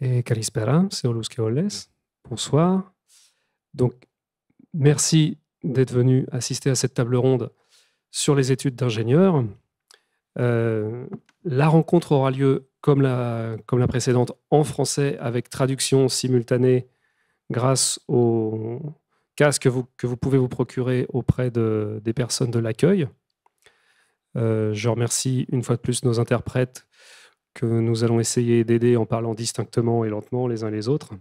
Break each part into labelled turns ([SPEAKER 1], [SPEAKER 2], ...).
[SPEAKER 1] Et Kalispera, c'est Oluskeoles. Bonsoir. Donc, merci d'être venu assister à cette table ronde sur les études d'ingénieurs. La rencontre aura lieu, comme la précédente, en français, avec traduction simultanée grâce au casque que vous pouvez vous procurer auprès des personnes de l'accueil. Je remercie une fois de plus nos interprètes que nous allons essayer d'aider en parlant distinctement et lentement les uns les autres.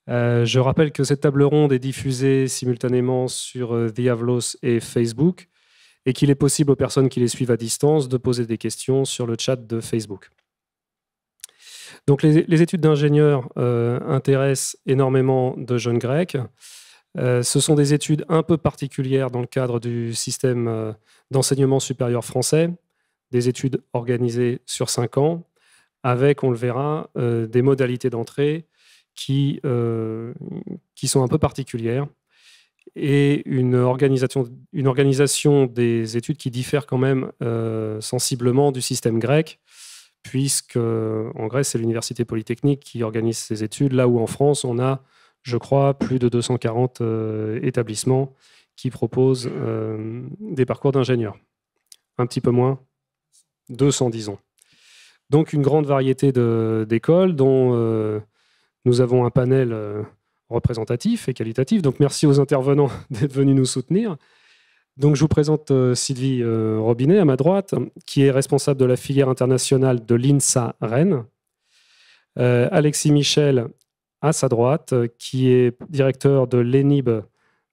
[SPEAKER 1] Je rappelle que cette table ronde est diffusée simultanément sur The Avlos et Facebook et qu'il est possible aux personnes qui les suivent à distance de poser des questions sur le chat de Facebook. Donc les études d'ingénieurs intéressent énormément de jeunes Grecs. Ce sont des études un peu particulières dans le cadre du système d'enseignement supérieur français, des études organisées sur 5 ans, avec, on le verra, des modalités d'entrée qui sont un peu particulières et une organisation des études qui diffère quand même sensiblement du système grec, puisque en Grèce, c'est l'université polytechnique qui organise ces études, là où en France, on a, je crois, plus de 240 établissements qui proposent des parcours d'ingénieurs. Un petit peu moins, 200, disons. Donc, une grande variété d'écoles dont nous avons un panel représentatif et qualitatif. Donc, merci aux intervenants d'être venus nous soutenir. Donc, je vous présente Sylvie Robinet, à ma droite, qui est responsable de la filière internationale de l'INSA Rennes. Alexis Michel, à sa droite, qui est directeur de l'ENIB,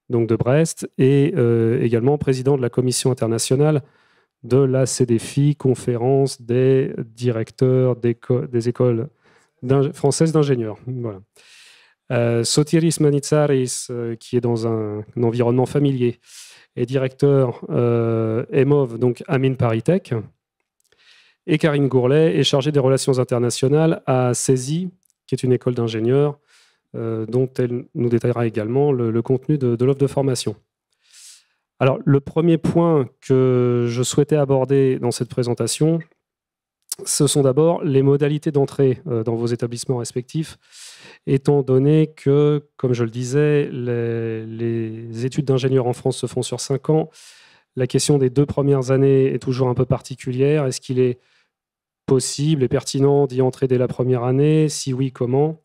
[SPEAKER 1] donc de Brest, et également président de la commission internationale de la CDFI, conférence des directeurs des écoles françaises d'ingénieurs. Voilà. Sotiris Manitsaris, qui est dans un environnement familier, est directeur EMOV, donc Amin Paritech. Et Karine Gourlet est chargée des relations internationales à CESI, qui est une école d'ingénieurs, dont elle nous détaillera également le contenu de l'offre de formation. Alors, le premier point que je souhaitais aborder dans cette présentation, ce sont d'abord les modalités d'entrée dans vos établissements respectifs, étant donné que, comme je le disais, les études d'ingénieur en France se font sur 5 ans. La question des 2 premières années est toujours un peu particulière. Est-ce qu'il est possible et pertinent d'y entrer dès la première année? Si oui, comment?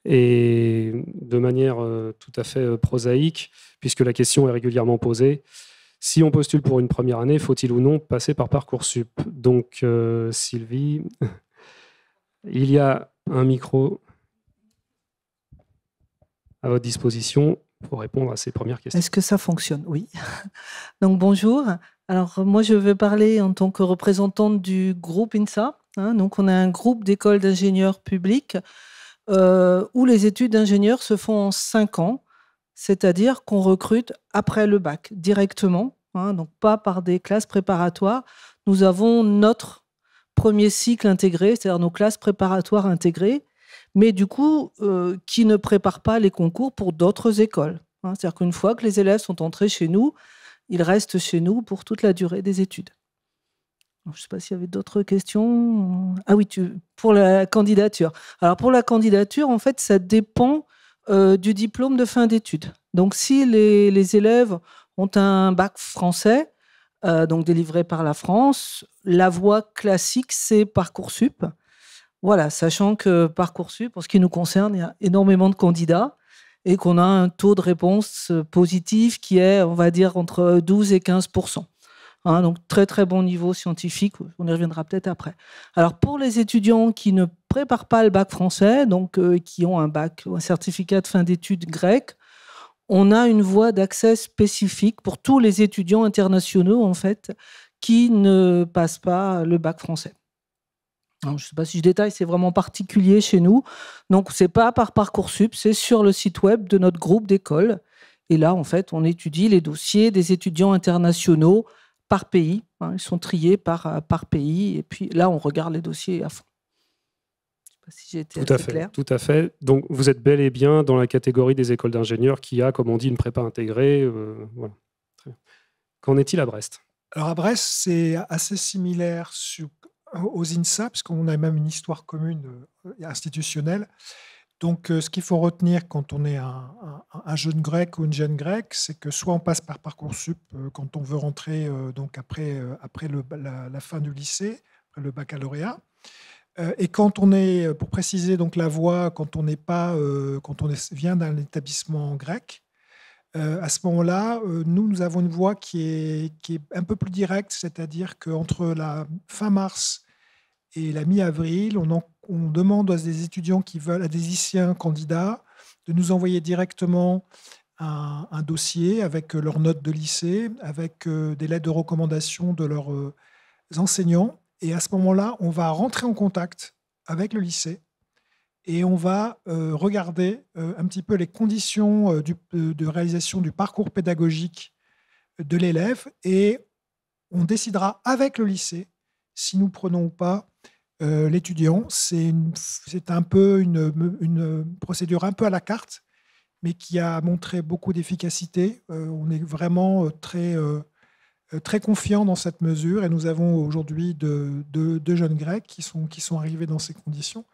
[SPEAKER 1] Et de manière tout à fait prosaïque, puisque la question est régulièrement posée, si on postule pour une première année, faut-il ou non passer par Parcoursup? Donc, Sylvie, il y a un micro à votre disposition pour répondre à ces premières questions.
[SPEAKER 2] Est-ce que ça fonctionne? Oui. Donc, bonjour. Alors, moi, je vais parler en tant que représentante du groupe INSA. Donc, on a un groupe d'écoles d'ingénieurs publics où les études d'ingénieurs se font en 5 ans, c'est-à-dire qu'on recrute après le bac directement, donc pas par des classes préparatoires. Nous avons notre premier cycle intégré, c'est-à-dire nos classes préparatoires intégrées, mais du coup, qui ne préparent pas les concours pour d'autres écoles. C'est-à-dire qu'une fois que les élèves sont entrés chez nous, ils restent chez nous pour toute la durée des études. Je ne sais pas s'il y avait d'autres questions. Ah oui, pour la candidature. Alors pour la candidature, en fait, ça dépend du diplôme de fin d'études. Donc si les élèves ont un bac français, donc délivré par la France, la voie classique, c'est Parcoursup. Voilà, sachant que Parcoursup, pour ce qui nous concerne, il y a énormément de candidats et qu'on a un taux de réponse positif qui est, on va dire, entre 12 et 15%. Donc très très bon niveau scientifique, on y reviendra peut-être après. Alors pour les étudiants qui ne préparent pas le bac français, donc qui ont un bac ou un certificat de fin d'études grec, on a une voie d'accès spécifique pour tous les étudiants internationaux en fait qui ne passent pas le bac français. Alors, je ne sais pas si je détaille, c'est vraiment particulier chez nous. Donc c'est pas par Parcoursup, c'est sur le site web de notre groupe d'écoles. Et là en fait on étudie les dossiers des étudiants internationaux par pays. Ils sont triés par pays. Et puis là, on regarde les dossiers à fond. Je ne sais pas si j'ai été assez clair.
[SPEAKER 1] Tout à fait. Donc, vous êtes bel et bien dans la catégorie des écoles d'ingénieurs qui a, comme on dit, une prépa intégrée. Voilà. Qu'en est-il à Brest?
[SPEAKER 3] Alors, à Brest, c'est assez similaire aux INSA, parce qu'on a même une histoire commune institutionnelle. Donc, ce qu'il faut retenir quand on est un jeune grec ou une jeune grecque, c'est que soit on passe par Parcoursup quand on veut rentrer donc après la fin du lycée, après le baccalauréat. Et quand on est, pour préciser donc la voie, quand on n'est pas, vient d'un établissement grec, à ce moment-là, nous avons une voie qui est un peu plus directe, c'est-à-dire qu'entre la fin mars et la mi-avril, on demande à des étudiants qui veulent, à des lycéens candidats, de nous envoyer directement un dossier avec leurs notes de lycée, avec des lettres de recommandation de leurs enseignants. Et à ce moment-là, on va rentrer en contact avec le lycée et on va regarder un petit peu les conditions de réalisation du parcours pédagogique de l'élève et on décidera avec le lycée si nous prenons ou pas l'étudiant. C'est un peu une procédure un peu à la carte, mais qui a montré beaucoup d'efficacité. On est vraiment très confiant dans cette mesure et nous avons aujourd'hui deux jeunes Grecs qui sont arrivés dans ces conditions.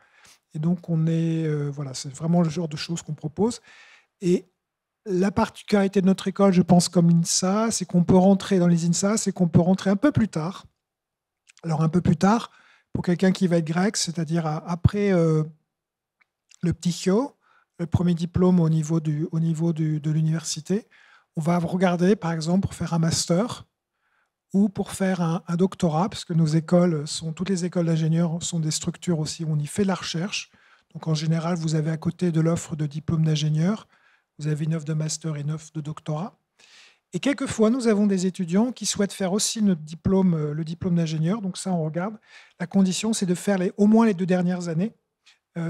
[SPEAKER 3] Et donc, voilà, c'est vraiment le genre de choses qu'on propose. Et la particularité de notre école, je pense, comme l'INSA, c'est qu'on peut rentrer dans les INSA, c'est qu'on peut rentrer un peu plus tard. Alors, un peu plus tard, pour quelqu'un qui va être grec, c'est-à-dire après le ptychio, le premier diplôme au niveau de l'université, on va regarder, par exemple, pour faire un master ou pour faire un doctorat, parce que toutes les écoles d'ingénieurs sont des structures aussi où on y fait de la recherche. Donc en général, vous avez à côté de l'offre de diplôme d'ingénieur, vous avez une offre de master et une offre de doctorat. Et quelquefois, nous avons des étudiants qui souhaitent faire aussi le diplôme d'ingénieur. Donc ça, on regarde. La condition, c'est de faire au moins les 2 dernières années.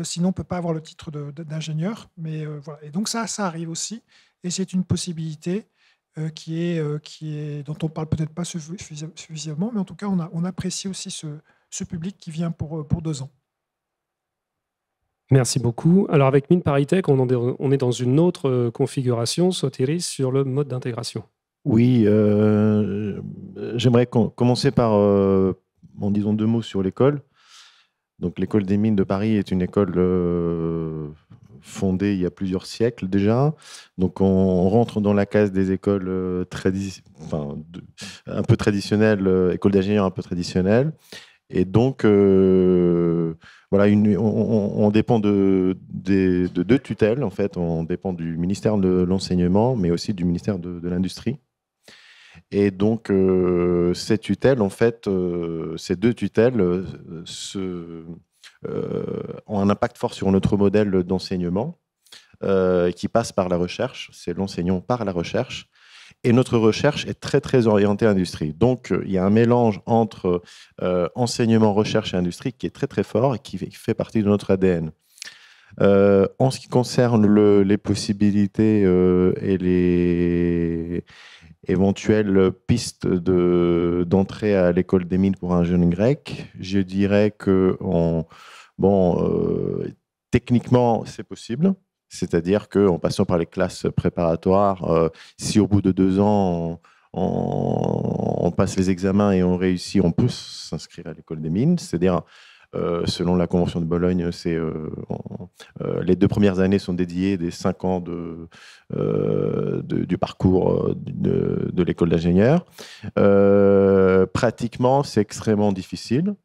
[SPEAKER 3] Sinon, on ne peut pas avoir le titre d'ingénieur. Mais voilà. Et donc ça arrive aussi. Et c'est une possibilité dont on ne parle peut-être pas suffisamment, mais en tout cas, on apprécie aussi ce public qui vient pour 2 ans.
[SPEAKER 1] Merci beaucoup. Alors, avec Mines Paris-Tech, on est dans une autre configuration, Sotiris, sur le mode d'intégration.
[SPEAKER 4] Oui, j'aimerais commencer par, en disant 2 mots sur l'école. Donc, l'école des mines de Paris est une école fondée il y a plusieurs siècles déjà. Donc, on rentre dans la case des écoles un peu traditionnelles, école d'ingénieurs un peu traditionnelles. Et donc, voilà, on dépend de 2 tutelles, en fait. On dépend du ministère de l'Enseignement, mais aussi du ministère de l'Industrie. Et donc, ces tutelles, en fait, ces 2 tutelles ont un impact fort sur notre modèle d'enseignement qui passe par la recherche. C'est l'enseignant par la recherche. Et notre recherche est très, très orientée industrie. Donc, il y a un mélange entre enseignement, recherche et industrie qui est très, très fort et qui fait partie de notre ADN. En ce qui concerne les possibilités et les éventuelles pistes d'entrée à l'école des mines pour un jeune grec, je dirais que techniquement, c'est possible. C'est-à-dire qu'en passant par les classes préparatoires, si au bout de 2 ans, on passe les examens et on réussit, on peut s'inscrire à l'école des mines. C'est-à-dire, selon la Convention de Bologne, les 2 premières années sont dédiées des 5 ans du parcours de l'école d'ingénieur. Pratiquement, c'est extrêmement difficile.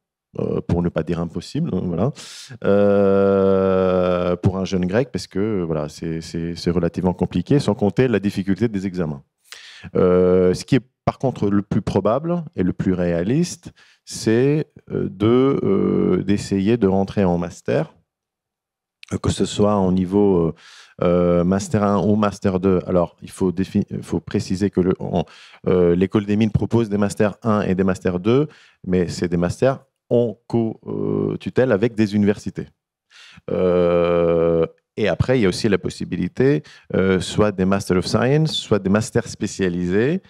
[SPEAKER 4] Pour ne pas dire impossible, voilà, pour un jeune grec, parce que voilà, c'est relativement compliqué, sans compter la difficulté des examens. Ce qui est par contre le plus probable et le plus réaliste, c'est d'essayer de rentrer en master, que ce soit en niveau Master 1 ou Master 2. Alors, il faut préciser que l'école des mines propose des Master 1 et des Master 2, mais c'est des masters en co-tutelle avec des universités. Et après, il y a aussi la possibilité, soit des Master of Science, soit des masters spécialisés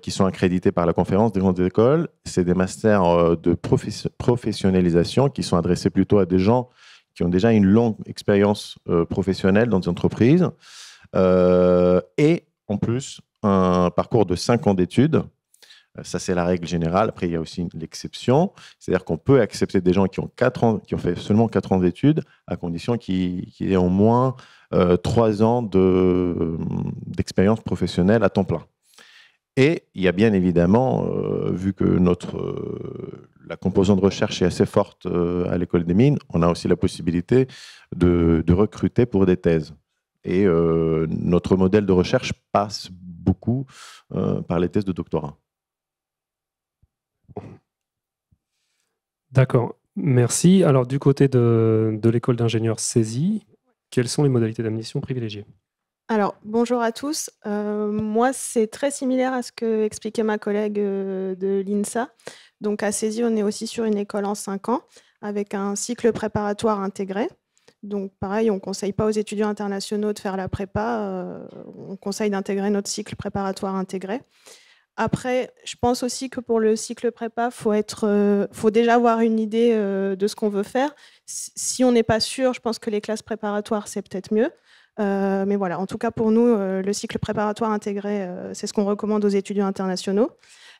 [SPEAKER 4] qui sont accrédités par la conférence des grandes écoles. C'est des masters de professionnalisation qui sont adressés plutôt à des gens qui ont déjà une longue expérience professionnelle dans des entreprises. Et en plus, un parcours de 5 ans d'études Ça, c'est la règle générale. Après, il y a aussi l'exception. C'est-à-dire qu'on peut accepter des gens qui ont 4 ans, qui ont fait seulement 4 ans d'études, à condition qu'ils aient au moins 3 ans d'expérience professionnelle à temps plein. Et il y a bien évidemment, vu que la composante de recherche est assez forte à l'école des mines, on a aussi la possibilité de recruter pour des thèses. Et notre modèle de recherche passe beaucoup par les thèses de doctorat.
[SPEAKER 1] D'accord, merci. Alors, du côté de l'école d'ingénieurs CESI, quelles sont les modalités d'admission privilégiées?
[SPEAKER 5] Alors, bonjour à tous. Moi, c'est très similaire à ce que expliquait ma collègue de l'INSA. Donc, à CESI, on est aussi sur une école en 5 ans, avec un cycle préparatoire intégré. Donc, pareil, on ne conseille pas aux étudiants internationaux de faire la prépa. On conseille d'intégrer notre cycle préparatoire intégré. Après, je pense aussi que pour le cycle prépa, faut déjà avoir une idée de ce qu'on veut faire. Si on n'est pas sûr, je pense que les classes préparatoires, c'est peut-être mieux. Mais voilà, en tout cas pour nous, le cycle préparatoire intégré, c'est ce qu'on recommande aux étudiants internationaux.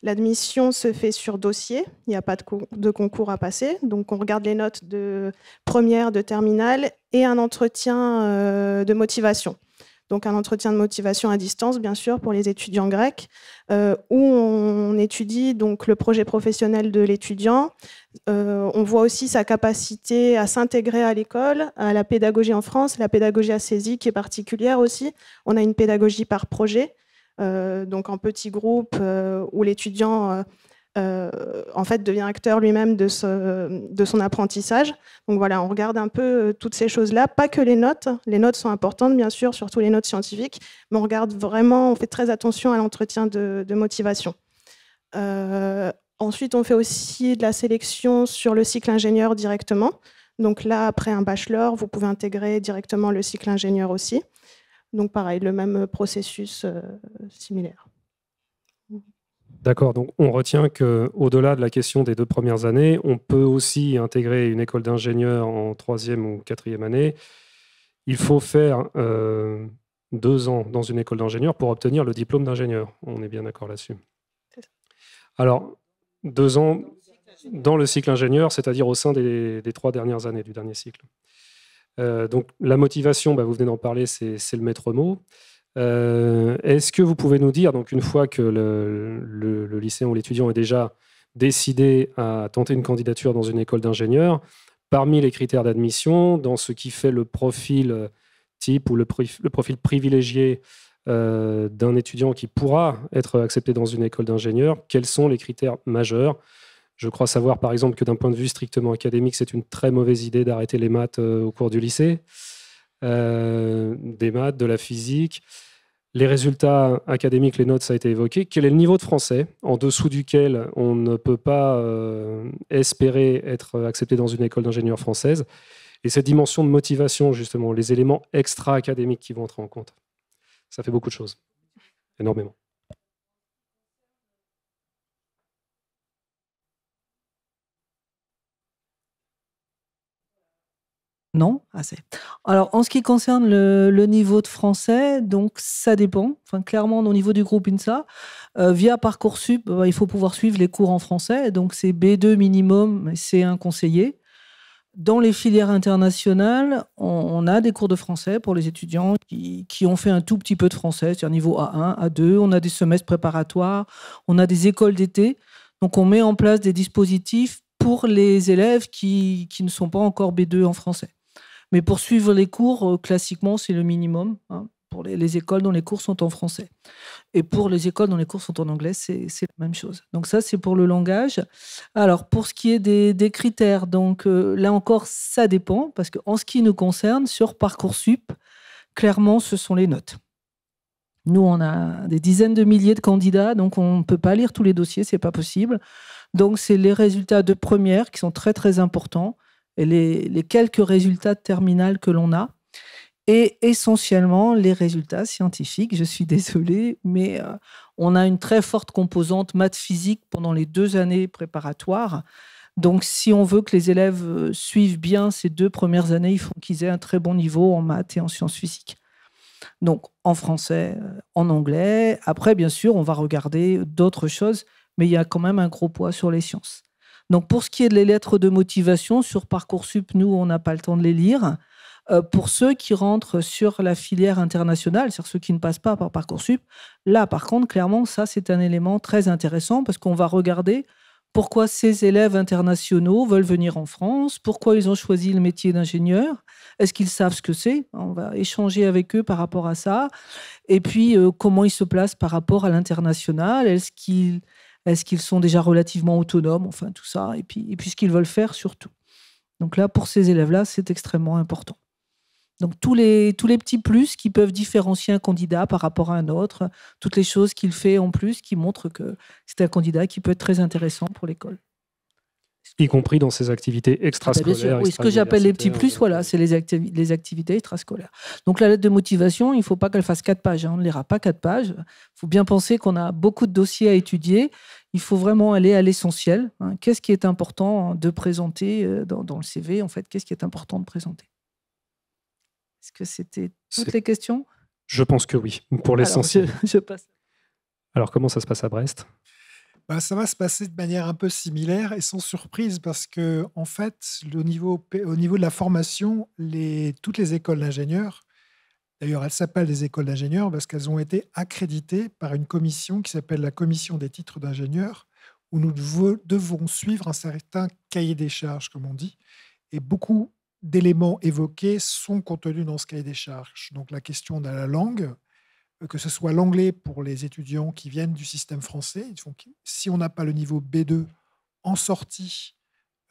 [SPEAKER 5] L'admission se fait sur dossier, il n'y a pas de concours à passer. Donc on regarde les notes de première, de terminale et un entretien de motivation. Donc un entretien de motivation à distance, bien sûr, pour les étudiants grecs, où on étudie donc le projet professionnel de l'étudiant. On voit aussi sa capacité à s'intégrer à l'école, à la pédagogie en France, la pédagogie à CESI qui est particulière aussi. On a une pédagogie par projet, donc en petits groupes, où l'étudiant en fait devient acteur lui-même de son apprentissage. Donc voilà, on regarde un peu toutes ces choses-là, pas que les notes. Les notes sont importantes, bien sûr, surtout les notes scientifiques, mais on regarde vraiment, on fait très attention à l'entretien de motivation. Ensuite, on fait aussi de la sélection sur le cycle ingénieur directement. Donc là, après un bachelor, vous pouvez intégrer directement le cycle ingénieur aussi. Donc pareil, le même processus similaire.
[SPEAKER 1] D'accord, donc on retient qu'au-delà de la question des 2 premières années, on peut aussi intégrer une école d'ingénieur en 3e ou 4e année. Il faut faire 2 ans dans une école d'ingénieur pour obtenir le diplôme d'ingénieur. On est bien d'accord là-dessus. Alors, 2 ans dans le cycle ingénieur, c'est-à-dire au sein des 3 dernières années du dernier cycle. Donc la motivation, vous venez d'en parler, c'est le maître mot. Est-ce que vous pouvez nous dire, donc une fois que le lycéen ou l'étudiant est déjà décidé à tenter une candidature dans une école d'ingénieur, parmi les critères d'admission, dans ce qui fait le profil type ou le profil privilégié d'un étudiant qui pourra être accepté dans une école d'ingénieur, quels sont les critères majeurs? Je crois savoir par exemple que d'un point de vue strictement académique, c'est une très mauvaise idée d'arrêter les maths au cours du lycée. Des maths, de la physique. Les résultats académiques, les notes, ça a été évoqué. Quel est le niveau de français en dessous duquel on ne peut pas espérer être accepté dans une école d'ingénieur française? Et cette dimension de motivation, justement, les éléments extra-académiques qui vont entrer en compte. Ça fait beaucoup de choses. Énormément.
[SPEAKER 2] Non, assez. Alors, en ce qui concerne le niveau de français, donc ça dépend. Enfin, clairement, au niveau du groupe INSA, via Parcoursup, il faut pouvoir suivre les cours en français. Donc, c'est B2 minimum, C1 conseillé. Dans les filières internationales, on a des cours de français pour les étudiants qui ont fait un tout petit peu de français, c'est-à-dire niveau A1, A2. On a des semestres préparatoires, on a des écoles d'été. Donc, on met en place des dispositifs pour les élèves qui ne sont pas encore B2 en français. Mais pour suivre les cours, classiquement, c'est le minimum pour les écoles dont les cours sont en français. Et pour les écoles dont les cours sont en anglais, c'est la même chose. Donc ça, c'est pour le langage. Alors, pour ce qui est des critères, donc là encore, ça dépend, parce qu'en ce qui nous concerne, sur Parcoursup, clairement, ce sont les notes. Nous, on a des dizaines de milliers de candidats, donc on ne peut pas lire tous les dossiers, c'est pas possible. Donc, c'est les résultats de première qui sont très, très importants, et les quelques résultats de terminale que l'on a, et essentiellement les résultats scientifiques. Je suis désolée, mais on a une très forte composante maths-physique pendant les 2 années préparatoires. Donc, si on veut que les élèves suivent bien ces 2 premières années, il faut qu'ils aient un très bon niveau en maths et en sciences physiques. Donc, en français, en anglais. Après, bien sûr, on va regarder d'autres choses, mais il y a quand même un gros poids sur les sciences. Donc, pour ce qui est des lettres de motivation, sur Parcoursup, nous, on n'a pas le temps de les lire. Pour ceux qui rentrent sur la filière internationale, c'est-à-dire ceux qui ne passent pas par Parcoursup, là, par contre, clairement, ça, c'est un élément très intéressant parce qu'on va regarder pourquoi ces élèves internationaux veulent venir en France, pourquoi ils ont choisi le métier d'ingénieur, est-ce qu'ils savent ce que c'est? On va échanger avec eux par rapport à ça. Et puis, comment ils se placent par rapport à l'international? Est-ce qu'ils sont déjà relativement autonomes? Enfin, tout ça. Et puis ce qu'ils veulent faire surtout. Donc là, pour ces élèves-là, c'est extrêmement important. Donc tous les petits plus qui peuvent différencier un candidat par rapport à un autre, toutes les choses qu'il fait en plus qui montrent que c'est un candidat qui peut être très intéressant pour l'école.
[SPEAKER 1] Y compris dans ses activités
[SPEAKER 2] Bien
[SPEAKER 1] extrascolaires.
[SPEAKER 2] sûr, oui, ce que j'appelle les petits plus, voilà, c'est les activités extrascolaires. Donc la lettre de motivation, il ne faut pas qu'elle fasse 4 pages. On ne lira pas 4 pages. Il faut bien penser qu'on a beaucoup de dossiers à étudier. Il faut vraiment aller à l'essentiel. Qu'est-ce qui est important de présenter dans le CV, en fait? Qu'est-ce qui est important de présenter? Est-ce que c'était toutes les questions?
[SPEAKER 1] Je pense que oui, pour l'essentiel.
[SPEAKER 2] Je passe.
[SPEAKER 1] Alors, comment ça se passe à Brest?
[SPEAKER 3] Ça va se passer de manière un peu similaire et sans surprise parce que, en fait, au niveau de la formation, toutes les écoles d'ingénieurs, d'ailleurs, elles s'appellent des écoles d'ingénieurs parce qu'elles ont été accréditées par une commission qui s'appelle la Commission des titres d'ingénieurs, où nous devons suivre un certain cahier des charges, comme on dit, et beaucoup d'éléments évoqués sont contenus dans ce cahier des charges. Donc la question de la langue, que ce soit l'anglais pour les étudiants qui viennent du système français, si on n'a pas le niveau B2 en sortie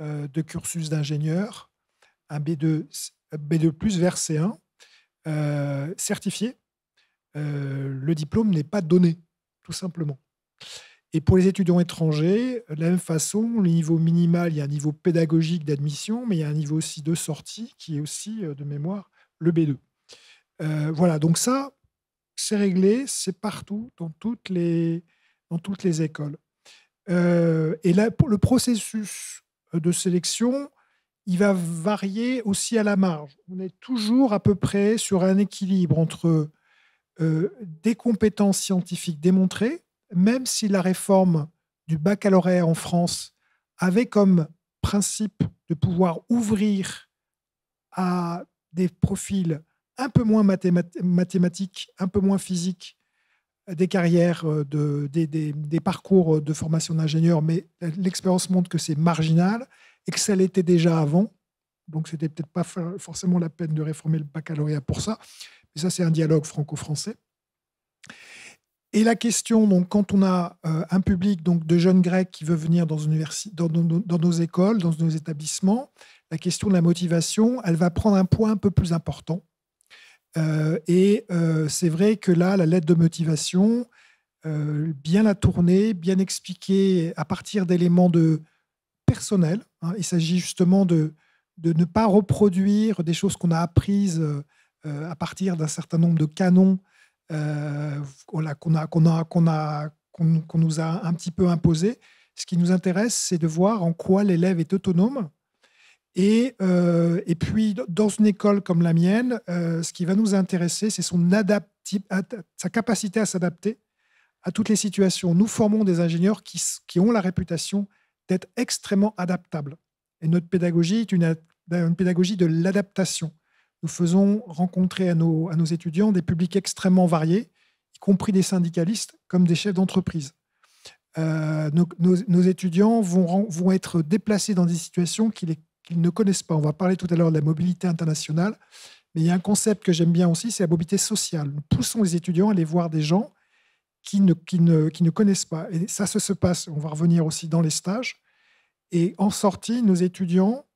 [SPEAKER 3] de cursus d'ingénieur, un B2 plus vers C1, certifié, le diplôme n'est pas donné, tout simplement. Et pour les étudiants étrangers, de la même façon, le niveau minimal, il y a un niveau pédagogique d'admission, mais il y a un niveau aussi de sortie qui est aussi, de mémoire, le B2. Voilà, donc ça, c'est réglé, c'est partout, dans toutes les écoles. Et là, pour le processus de sélection, il va varier aussi à la marge. On est toujours à peu près sur un équilibre entre des compétences scientifiques démontrées, même si la réforme du baccalauréat en France avait comme principe de pouvoir ouvrir à des profils un peu moins mathématiques, un peu moins physiques, des carrières, des parcours de formation d'ingénieur, mais l'expérience montre que c'est marginal et que ça l'était déjà avant. Donc, ce n'était peut-être pas forcément la peine de réformer le baccalauréat pour ça. Mais ça, c'est un dialogue franco-français. Et la question, donc, quand on a un public donc, de jeunes Grecs qui veut venir dans nos écoles, dans nos établissements, la question de la motivation, elle va prendre un poids un peu plus important. C'est vrai que là, la lettre de motivation, bien la tourner, bien expliquer à partir d'éléments personnels. Il s'agit justement de ne pas reproduire des choses qu'on a apprises à partir d'un certain nombre de canons qu'on nous a un petit peu imposés. Ce qui nous intéresse, c'est de voir en quoi l'élève est autonome. Et puis, dans une école comme la mienne, ce qui va nous intéresser, c'est sa capacité à s'adapter à toutes les situations. Nous formons des ingénieurs qui ont la réputation d'être extrêmement adaptables. Et notre pédagogie est une pédagogie de l'adaptation. Nous faisons rencontrer à nos étudiants des publics extrêmement variés, y compris des syndicalistes comme des chefs d'entreprise. Nos étudiants vont être déplacés dans des situations qu'ils ne connaissent pas. On va parler tout à l'heure de la mobilité internationale, mais il y a un concept que j'aime bien aussi, c'est la mobilité sociale. Nous poussons les étudiants à aller voir des gens qui ne connaissent pas. Et ça se passe, on va revenir aussi dans les stages. Et en sortie, nos étudiants,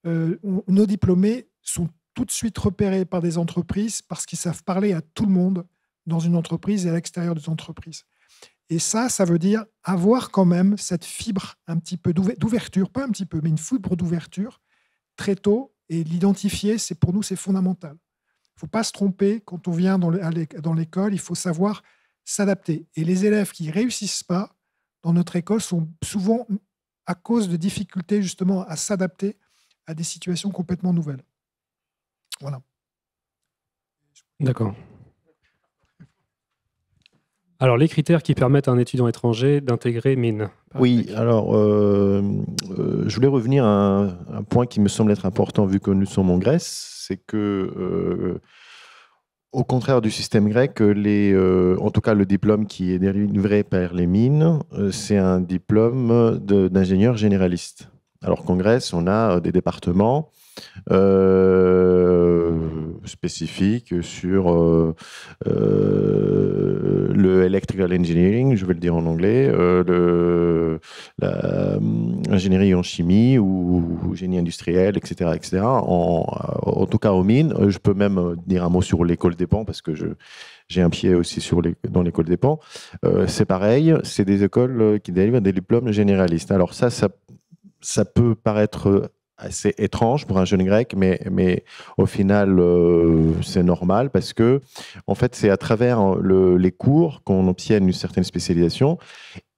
[SPEAKER 3] nos diplômés sont tout de suite repérés par des entreprises parce qu'ils savent parler à tout le monde dans une entreprise et à l'extérieur des entreprises. Et ça veut dire avoir quand même cette fibre un petit peu d'ouverture, pas un petit peu, mais une fibre d'ouverture très tôt, et l'identifier, pour nous, c'est fondamental. Il ne faut pas se tromper quand on vient dans l'école, il faut savoir s'adapter. Et les élèves qui ne réussissent pas dans notre école sont souvent à cause de difficultés justement à s'adapter à des situations complètement nouvelles. Voilà.
[SPEAKER 1] D'accord. Alors, les critères qui permettent à un étudiant étranger d'intégrer mine.
[SPEAKER 4] Oui, alors, je voulais revenir à un point qui me semble être important vu que nous sommes en Grèce, c'est que, au contraire du système grec, en tout cas le diplôme qui est délivré par les mines, c'est un diplôme d'ingénieur généraliste. Alors qu'en Grèce, on a des départements spécifiques sur le electrical engineering, je vais le dire en anglais, l'ingénierie en chimie ou génie industriel, etc. etc. En tout cas aux mines, je peux même dire un mot sur l'école des Pans parce que j'ai un pied aussi dans l'école des Pans. C'est pareil, c'est des écoles qui délivrent des diplômes généralistes. Alors ça peut paraître assez étrange pour un jeune grec, mais au final, c'est normal parce que, en fait, c'est à travers les cours qu'on obtient une certaine spécialisation.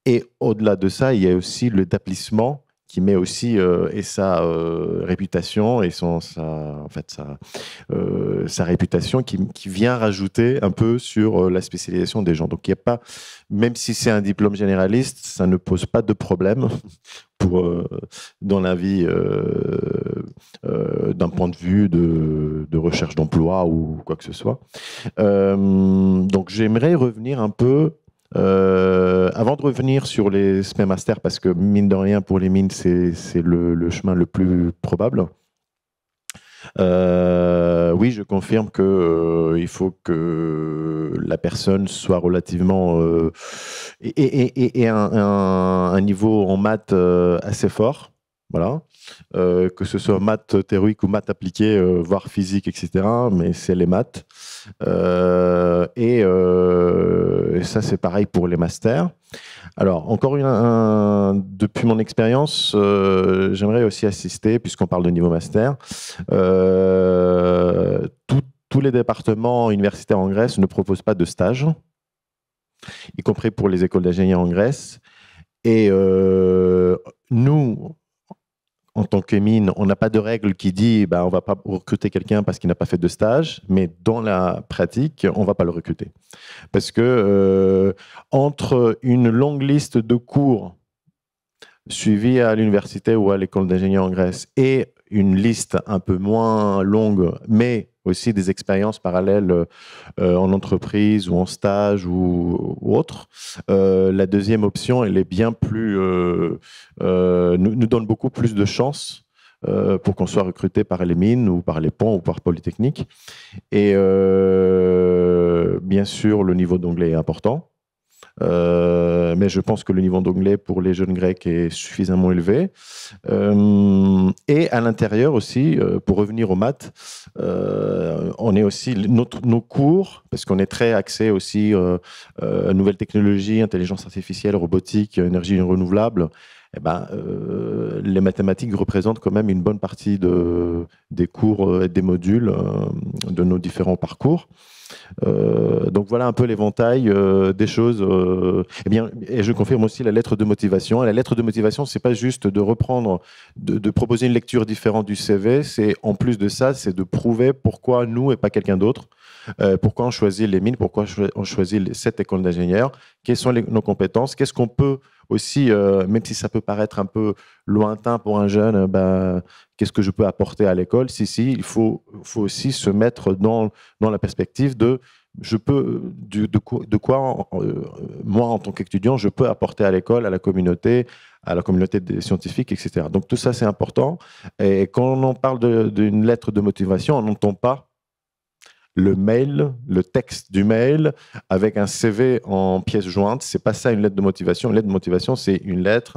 [SPEAKER 4] Et au-delà de ça, il y a aussi l'établissement qui met aussi sa réputation et sa réputation qui vient rajouter un peu sur la spécialisation des gens. Donc, il n'y a pas, même si c'est un diplôme généraliste, ça ne pose pas de problème dans la vie d'un point de vue de recherche d'emploi ou quoi que ce soit. Donc, j'aimerais revenir un peu avant de revenir sur les SME Masters, parce que mine de rien, pour les mines, c'est le chemin le plus probable. Oui, je confirme qu'il faut que la personne soit relativement et un niveau en maths assez fort. Voilà. Que ce soit maths théorique ou maths appliquées, voire physique, etc. Mais c'est les maths. Et ça, c'est pareil pour les masters. Alors, encore depuis mon expérience, j'aimerais aussi assister, puisqu'on parle de niveau master, tous les départements universitaires en Grèce ne proposent pas de stage, y compris pour les écoles d'ingénieurs en Grèce. Et nous, en tant que mine, on n'a pas de règle qui dit on ne va pas recruter quelqu'un parce qu'il n'a pas fait de stage, mais dans la pratique, on ne va pas le recruter. Parce que entre une longue liste de cours suivis à l'université ou à l'école d'ingénieur en Grèce et une liste un peu moins longue, mais aussi des expériences parallèles en entreprise ou en stage ou autre. La deuxième option, elle est bien plus, nous donne beaucoup plus de chances pour qu'on soit recruté par les mines ou par les ponts ou par Polytechnique. Et bien sûr, le niveau d'anglais est important. Mais je pense que le niveau d'anglais pour les jeunes grecs est suffisamment élevé. Et à l'intérieur aussi, pour revenir aux maths, on est aussi nos cours, parce qu'on est très axé aussi nouvelles technologies, intelligence artificielle, robotique, énergie renouvelable. Les mathématiques représentent quand même une bonne partie des cours et des modules de nos différents parcours. Donc voilà un peu l'éventail des choses. Et je confirme aussi la lettre de motivation. Et la lettre de motivation, c'est pas juste de reprendre, de proposer une lecture différente du CV. C'est en plus de ça, c'est de prouver pourquoi nous et pas quelqu'un d'autre. Pourquoi on choisit les mines, pourquoi on choisit cette école d'ingénieurs, quelles sont nos compétences, qu'est-ce qu'on peut aussi, même si ça peut paraître un peu lointain pour un jeune, qu'est-ce que je peux apporter à l'école? Si, il faut aussi se mettre dans la perspective de quoi moi, en tant qu'étudiant, je peux apporter à l'école, à la communauté des scientifiques, etc. Donc tout ça, c'est important. Et quand on parle d'une lettre de motivation, on n'entend pas le mail, le texte du mail avec un CV en pièce jointe. C'est pas ça une lettre de motivation. Une lettre de motivation, c'est une lettre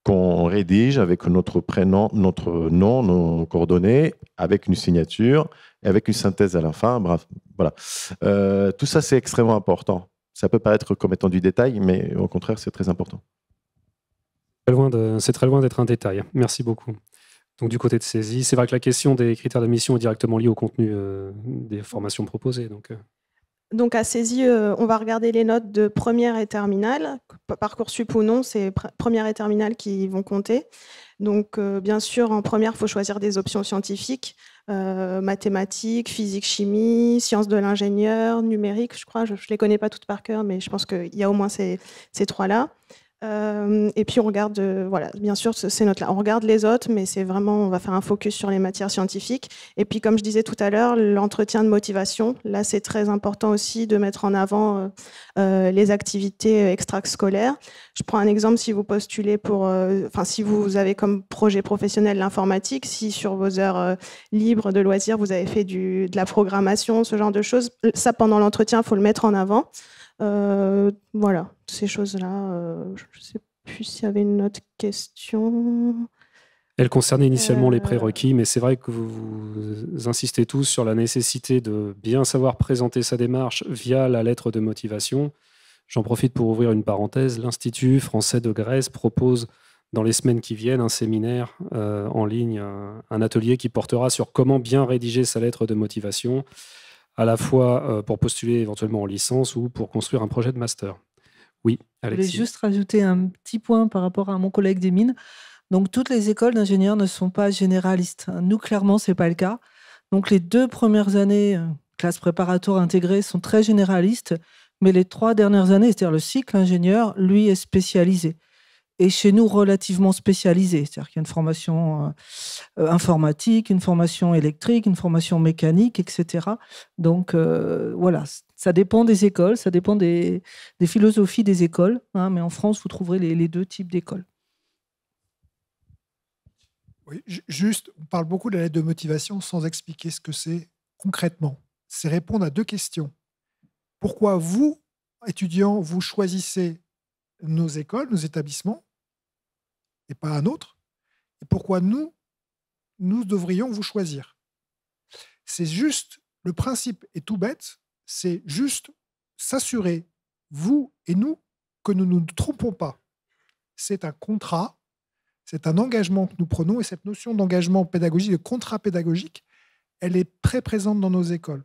[SPEAKER 4] qu'on rédige avec notre prénom, notre nom, nos coordonnées, avec une signature et avec une synthèse à la fin. Bref, voilà. Tout ça, c'est extrêmement important. Ça peut paraître comme étant du détail, mais au contraire, c'est très important.
[SPEAKER 1] C'est très loin d'être un détail. Merci beaucoup. Donc, du côté de saisie, c'est vrai que la question des critères d'admission est directement liée au contenu des formations proposées.
[SPEAKER 5] Donc, à saisie, on va regarder les notes de première et terminale. Parcoursup ou non, c'est première et terminale qui vont compter. Donc, bien sûr, en première, il faut choisir des options scientifiques. mathématiques, physique, chimie, sciences de l'ingénieur, numérique, je crois. Je ne les connais pas toutes par cœur, mais je pense qu'il y a au moins ces trois-là. Et puis on regarde, voilà, bien sûr, ces notes-là. On regarde les autres, mais c'est vraiment, on va faire un focus sur les matières scientifiques. Et puis, comme je disais tout à l'heure, l'entretien de motivation. Là, c'est très important aussi de mettre en avant les activités extrascolaires. Je prends un exemple, si vous postulez pour, si vous avez comme projet professionnel l'informatique, si sur vos heures libres de loisirs, vous avez fait de la programmation, ce genre de choses, ça, pendant l'entretien, il faut le mettre en avant. Voilà, ces choses-là. Je ne sais plus s'il y avait une autre question.
[SPEAKER 1] Elle concernait initialement les prérequis, mais c'est vrai que vous insistez tous sur la nécessité de bien savoir présenter sa démarche via la lettre de motivation. J'en profite pour ouvrir une parenthèse. L'Institut français de Grèce propose dans les semaines qui viennent un séminaire en ligne, un atelier qui portera sur comment bien rédiger sa lettre de motivation, à la fois pour postuler éventuellement en licence ou pour construire un projet de master. Oui, Alexis.
[SPEAKER 2] Je voulais juste rajouter un petit point par rapport à mon collègue des mines. Donc, toutes les écoles d'ingénieurs ne sont pas généralistes. Nous, clairement, ce n'est pas le cas. Donc, les 2 premières années, classe préparatoire intégrée, sont très généralistes, mais les 3 dernières années, c'est-à-dire le cycle ingénieur, lui, est spécialisé. Et chez nous, relativement spécialisé. C'est-à-dire qu'il y a une formation informatique, une formation électrique, une formation mécanique, etc. Donc, voilà, ça dépend des écoles, ça dépend des philosophies des écoles. Hein, mais en France, vous trouverez les 2 types d'écoles.
[SPEAKER 3] Oui, juste, on parle beaucoup de la lettre de motivation sans expliquer ce que c'est concrètement. C'est répondre à 2 questions. Pourquoi vous, étudiants, vous choisissez nos écoles, nos établissements, et pas un autre? Et pourquoi nous devrions vous choisir? C'est juste, le principe est tout bête, c'est juste s'assurer, vous et nous, que nous ne nous trompons pas. C'est un contrat, c'est un engagement que nous prenons, et cette notion d'engagement pédagogique, de contrat pédagogique, elle est très présente dans nos écoles.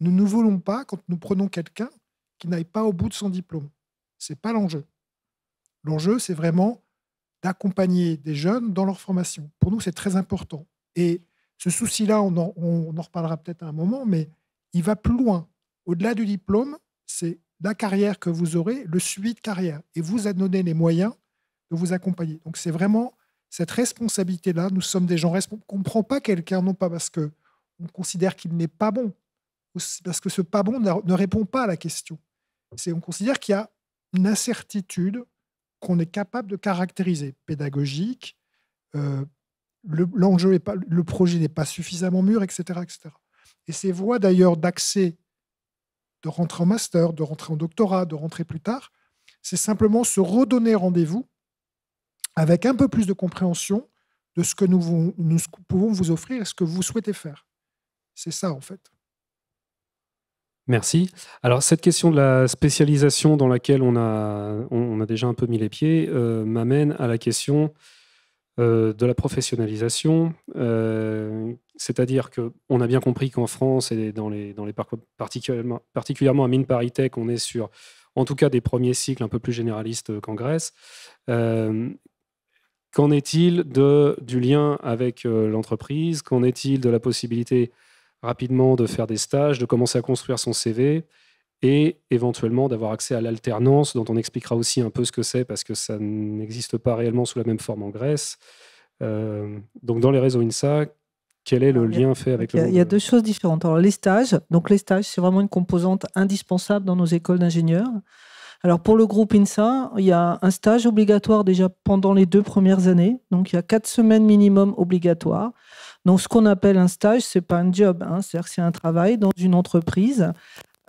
[SPEAKER 3] Nous ne voulons pas, quand nous prenons quelqu'un, qui n'aille pas au bout de son diplôme. Ce n'est pas l'enjeu. L'enjeu, c'est vraiment d'accompagner des jeunes dans leur formation. Pour nous, c'est très important. Et ce souci-là, on en reparlera peut-être à un moment, mais il va plus loin. Au-delà du diplôme, c'est la carrière que vous aurez, le suivi de carrière. Et vous a donné les moyens de vous accompagner. Donc, c'est vraiment cette responsabilité-là. Nous sommes des gens responsables. On ne prend pas quelqu'un, non pas parce qu'on considère qu'il n'est pas bon, parce que ce pas bon ne répond pas à la question. On considère qu'il y a une incertitude qu'on est capable de caractériser, pédagogique, l'enjeu est pas, le projet n'est pas suffisamment mûr, etc., etc. Et ces voies d'ailleurs d'accès, de rentrer en master, de rentrer en doctorat, de rentrer plus tard, c'est simplement se redonner rendez-vous avec un peu plus de compréhension de ce que nous pouvons vous offrir et ce que vous souhaitez faire. C'est ça en fait.
[SPEAKER 1] Merci. Alors, cette question de la spécialisation dans laquelle on a déjà un peu mis les pieds m'amène à la question de la professionnalisation. C'est-à-dire qu'on a bien compris qu'en France et dans les parcours particulièrement à Mines Paris Tech, on est sur, en tout cas, des premiers cycles un peu plus généralistes qu'en Grèce. Qu'en est-il du lien avec l'entreprise? Qu'en est-il de la possibilité rapidement de faire des stages, de commencer à construire son CV et éventuellement d'avoir accès à l'alternance, dont on expliquera aussi un peu ce que c'est, parce que ça n'existe pas réellement sous la même forme en Grèce. Donc dans les réseaux INSA, quel est le lien fait avec le monde?
[SPEAKER 2] Il y a 2 choses différentes. Alors les stages, c'est vraiment une composante indispensable dans nos écoles d'ingénieurs. Alors pour le groupe INSA, il y a un stage obligatoire déjà pendant les 2 premières années. Donc il y a 4 semaines minimum obligatoires. Donc, ce qu'on appelle un stage, ce n'est pas un job, hein. C'est-à-dire que c'est un travail dans une entreprise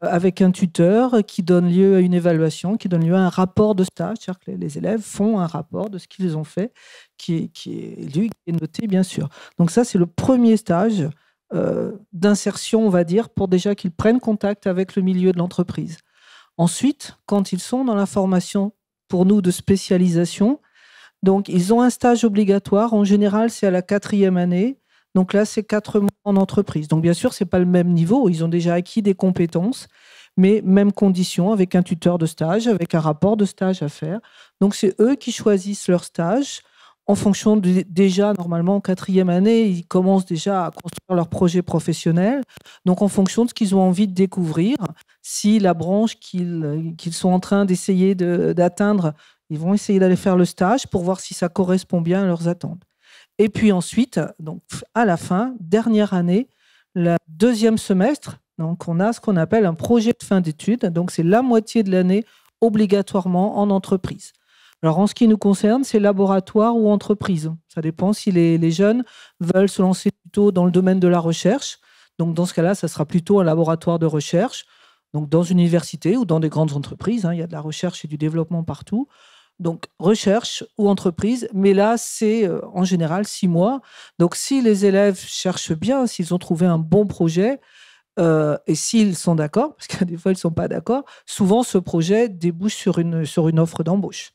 [SPEAKER 2] avec un tuteur qui donne lieu à une évaluation, qui donne lieu à un rapport de stage. C'est-à-dire que les élèves font un rapport de ce qu'ils ont fait, qui est lu, qui est noté, bien sûr. Donc ça, c'est le premier stage d'insertion, on va dire, pour déjà qu'ils prennent contact avec le milieu de l'entreprise. Ensuite, quand ils sont dans la formation, pour nous, de spécialisation, donc ils ont un stage obligatoire. En général, c'est à la 4e année. Donc là, c'est 4 mois en entreprise. Donc bien sûr, ce n'est pas le même niveau. Ils ont déjà acquis des compétences, mais même conditions, avec un tuteur de stage, avec un rapport de stage à faire. Donc c'est eux qui choisissent leur stage en fonction déjà, normalement, en 4e année, ils commencent déjà à construire leur projet professionnel. Donc, en fonction de ce qu'ils ont envie de découvrir, si la branche qu'ils sont en train d'essayer d'atteindre, ils vont essayer d'aller faire le stage pour voir si ça correspond bien à leurs attentes. Et puis ensuite, donc, à la fin, dernière année, le 2e semestre, donc on a ce qu'on appelle un projet de fin d'études. Donc, c'est la moitié de l'année obligatoirement en entreprise. Alors, en ce qui nous concerne, c'est laboratoire ou entreprise. Ça dépend si les jeunes veulent se lancer plutôt dans le domaine de la recherche. Donc, dans ce cas-là, ça sera plutôt un laboratoire de recherche, donc dans une université ou dans des grandes entreprises. Il y a de la recherche et du développement partout. Donc, recherche ou entreprise. Mais là, c'est en général 6 mois. Donc, si les élèves cherchent bien, s'ils ont trouvé un bon projet, et s'ils sont d'accord, parce que des fois, ils ne sont pas d'accord, souvent, ce projet débouche sur une offre d'embauche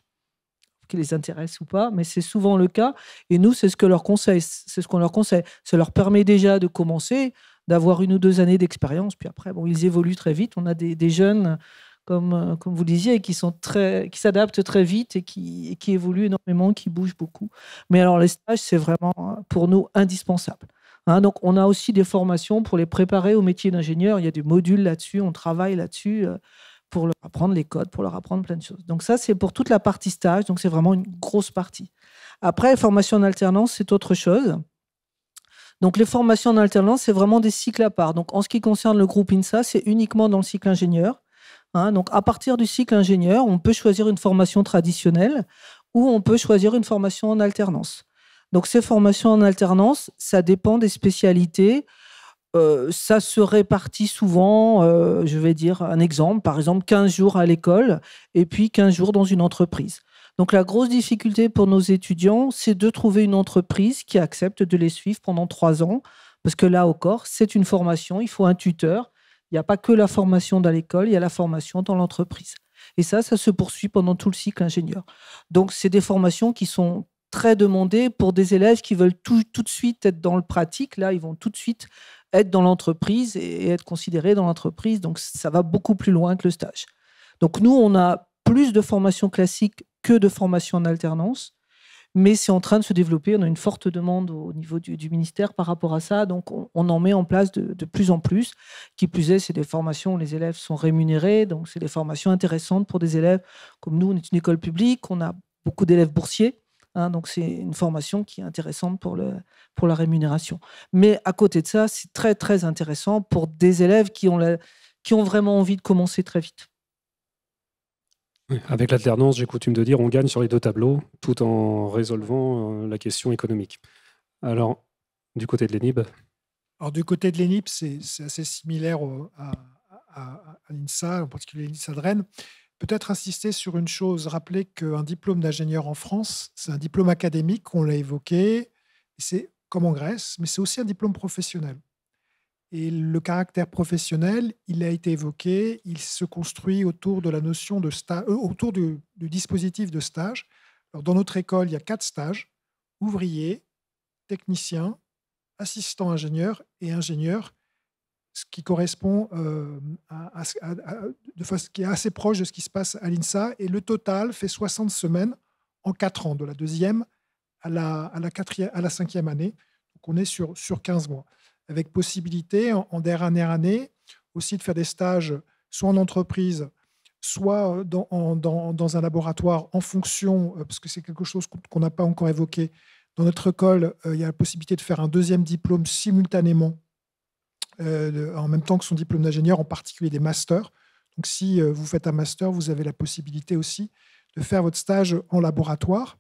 [SPEAKER 2] qui les intéresse ou pas, mais c'est souvent le cas. Et nous, c'est ce qu'on leur conseille. Ça leur permet déjà de commencer, d'avoir 1 ou 2 années d'expérience. Puis après, bon, ils évoluent très vite. On a des jeunes, comme vous disiez, qui s'adaptent très vite et qui évoluent énormément, qui bougent beaucoup. Mais alors, les stages, c'est vraiment, pour nous, indispensable. Donc, on a aussi des formations pour les préparer au métier d'ingénieur. Il y a des modules là-dessus, on travaille là-dessus pour leur apprendre les codes, pour leur apprendre plein de choses. Donc ça, c'est pour toute la partie stage, donc c'est vraiment une grosse partie. Après, formation en alternance, c'est autre chose. Donc les formations en alternance, c'est vraiment des cycles à part. Donc en ce qui concerne le groupe INSA, c'est uniquement dans le cycle ingénieur. Donc à partir du cycle ingénieur, on peut choisir une formation traditionnelle ou on peut choisir une formation en alternance. Donc ces formations en alternance, ça dépend des spécialités. Ça se répartit souvent, je vais dire un exemple, par exemple 15 jours à l'école et puis 15 jours dans une entreprise. Donc la grosse difficulté pour nos étudiants, c'est de trouver une entreprise qui accepte de les suivre pendant 3 ans, parce que là encore, c'est une formation, il faut un tuteur. Il n'y a pas que la formation dans l'école, il y a la formation dans l'entreprise. Et ça se poursuit pendant tout le cycle ingénieur. Donc c'est des formations qui sont très demandées pour des élèves qui veulent tout de suite être dans le pratique. Là, ils vont tout de suite être dans l'entreprise et être considérés dans l'entreprise. Donc, ça va beaucoup plus loin que le stage. Donc, nous, on a plus de formations classiques que de formations en alternance, mais c'est en train de se développer. On a une forte demande au niveau du ministère par rapport à ça. Donc, on en met en place de plus en plus. Qui plus est, c'est des formations où les élèves sont rémunérés. Donc, c'est des formations intéressantes pour des élèves. Comme nous, on est une école publique, on a beaucoup d'élèves boursiers. Donc, c'est une formation qui est intéressante pour la rémunération. Mais à côté de ça, c'est très, très intéressant pour des élèves qui ont vraiment envie de commencer très vite.
[SPEAKER 1] Avec l'alternance, j'ai coutume de dire on gagne sur les 2 tableaux tout en résolvant la question économique. Alors, du côté de l'ENIB.
[SPEAKER 3] Alors, du côté de l'ENIB, c'est assez similaire à l'INSA, en particulier l'INSA de Rennes. Peut-être insister sur une chose, rappeler qu'un diplôme d'ingénieur en France, c'est un diplôme académique, on l'a évoqué, c'est comme en Grèce, mais c'est aussi un diplôme professionnel. Et le caractère professionnel, il a été évoqué, il se construit autour de la notion de autour du dispositif de stage. Alors, dans notre école, il y a 4 stages, ouvrier, technicien, assistant ingénieur et ingénieur, ce qui correspond de façon qui est assez proche de ce qui se passe à l'INSA. Et le total fait 60 semaines en 4 ans, de la 2e à la 5e année. Donc, on est sur 15 mois, avec possibilité en dernière année aussi de faire des stages soit en entreprise, soit dans un laboratoire en fonction, parce que c'est quelque chose qu'on n'a pas encore évoqué. Dans notre école, il y a la possibilité de faire un 2e diplôme simultanément en même temps que son diplôme d'ingénieur, en particulier des masters. Donc, si vous faites un master, vous avez la possibilité aussi de faire votre stage en laboratoire.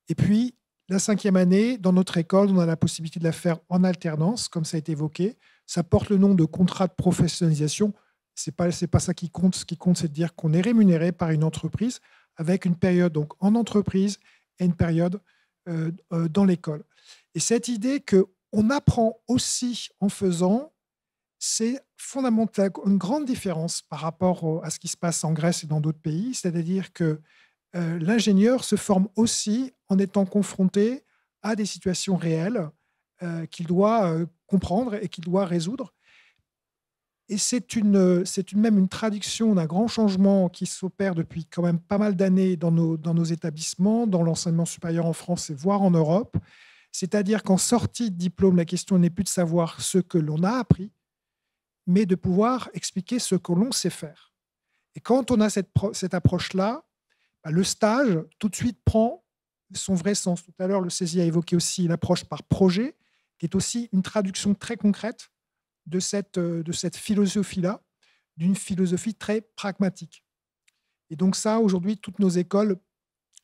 [SPEAKER 3] Et puis, la 5e année, dans notre école, on a la possibilité de la faire en alternance, comme ça a été évoqué. Ça porte le nom de contrat de professionnalisation. C'est pas ça qui compte. Ce qui compte, c'est de dire qu'on est rémunéré par une entreprise avec une période donc, en entreprise et une période dans l'école. Et cette idée qu'on apprend aussi en faisant, c'est fondamental, une grande différence par rapport à ce qui se passe en Grèce et dans d'autres pays, c'est-à-dire que l'ingénieur se forme aussi en étant confronté à des situations réelles qu'il doit comprendre et qu'il doit résoudre. Et c'est même une traduction d'un grand changement qui s'opère depuis quand même pas mal d'années dans nos établissements, dans l'enseignement supérieur en France et voire en Europe. C'est-à-dire qu'en sortie de diplôme, la question n'est plus de savoir ce que l'on a appris, mais de pouvoir expliquer ce que l'on sait faire. Et quand on a cette approche-là, le stage, tout de suite, prend son vrai sens. Tout à l'heure, le CESI a évoqué aussi l'approche par projet, qui est aussi une traduction très concrète de cette philosophie-là, d'une philosophie très pragmatique. Et donc ça, aujourd'hui, toutes nos écoles,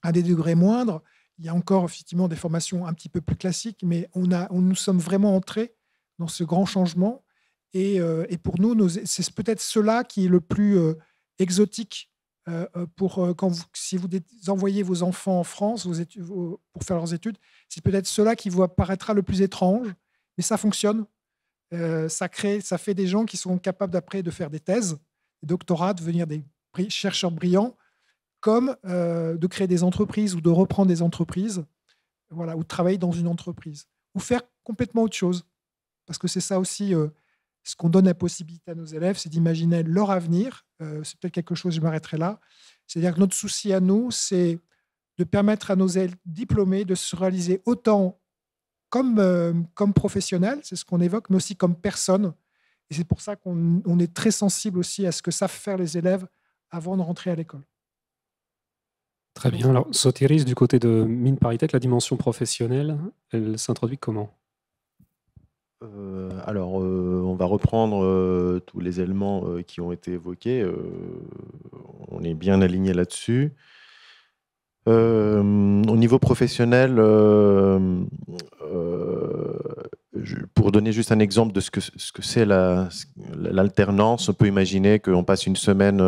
[SPEAKER 3] à des degrés moindres, il y a encore effectivement des formations un petit peu plus classiques, mais nous sommes vraiment entrés dans ce grand changement. Et pour nous, c'est peut-être cela qui est le plus exotique si vous envoyez vos enfants en France pour faire leurs études. C'est peut-être cela qui vous apparaîtra le plus étrange, mais ça fonctionne. Ça fait des gens qui sont capables d'après de faire des thèses, des doctorats, de devenir des chercheurs brillants, comme de créer des entreprises ou de reprendre des entreprises, voilà, ou de travailler dans une entreprise, ou faire complètement autre chose. Parce que c'est ça aussi, ce qu'on donne la possibilité à nos élèves, c'est d'imaginer leur avenir. C'est peut-être quelque chose, je m'arrêterai là. C'est-à-dire que notre souci à nous, c'est de permettre à nos élèves diplômés de se réaliser autant comme professionnels, c'est ce qu'on évoque, mais aussi comme personnes. Et c'est pour ça qu'on est très sensible aussi à ce que savent faire les élèves avant de rentrer à l'école.
[SPEAKER 1] Très bien. Alors, Sotiris, du côté de Mines Paris-Tech, la dimension professionnelle, elle s'introduit comment ?
[SPEAKER 4] On va reprendre tous les éléments qui ont été évoqués. On est bien aligné là-dessus. Au niveau professionnel, pour donner juste un exemple de ce que c'est l'alternance, on peut imaginer qu'on passe une semaine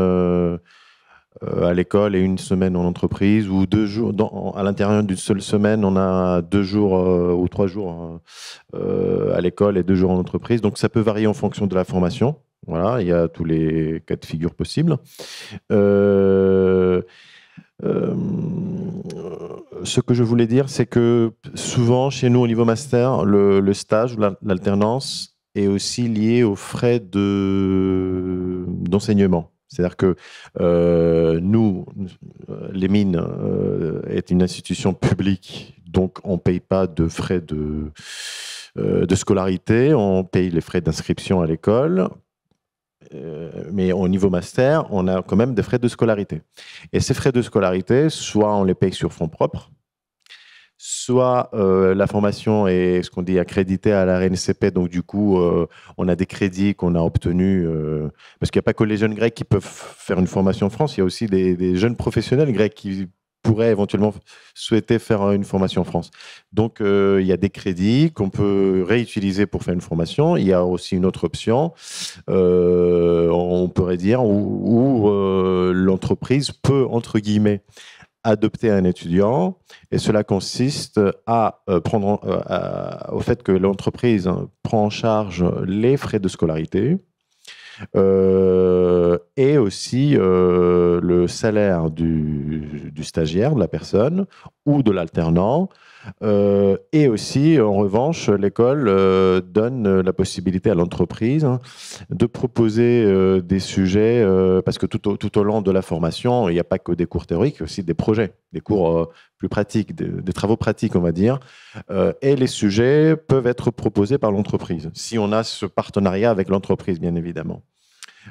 [SPEAKER 4] à l'école et une semaine en entreprise, ou 2 jours, à l'intérieur d'une seule semaine, on a 2 jours ou 3 jours à l'école et 2 jours en entreprise. Donc ça peut varier en fonction de la formation. Voilà, il y a tous les cas de figure possibles. Ce que je voulais dire, c'est que souvent, chez nous, au niveau master, le stage ou l'alternance est aussi lié aux frais d'enseignement. C'est-à-dire que nous, les mines, est une institution publique, donc on ne paye pas de frais de scolarité, on paye les frais d'inscription à l'école. Mais au niveau master, on a quand même des frais de scolarité. Et ces frais de scolarité, soit on les paye sur fonds propres, soit la formation est ce qu'on dit accréditée à la RNCP, donc du coup, on a des crédits qu'on a obtenus, parce qu'il n'y a pas que les jeunes grecs qui peuvent faire une formation en France, il y a aussi des jeunes professionnels grecs qui pourraient éventuellement souhaiter faire une formation en France. Donc, il y a des crédits qu'on peut réutiliser pour faire une formation. Il y a aussi une autre option, on pourrait dire, où l'entreprise peut, entre guillemets, adopter un étudiant, et cela consiste à prendre au fait que l'entreprise prend en charge les frais de scolarité, et aussi le salaire du stagiaire, de la personne, ou de l'alternant. Et aussi, en revanche, l'école donne la possibilité à l'entreprise de proposer des sujets, parce que tout au long de la formation, il n'y a pas que des cours théoriques, il y a aussi des projets, des cours plus pratiques, des travaux pratiques, on va dire. Et les sujets peuvent être proposés par l'entreprise, si on a ce partenariat avec l'entreprise, bien évidemment.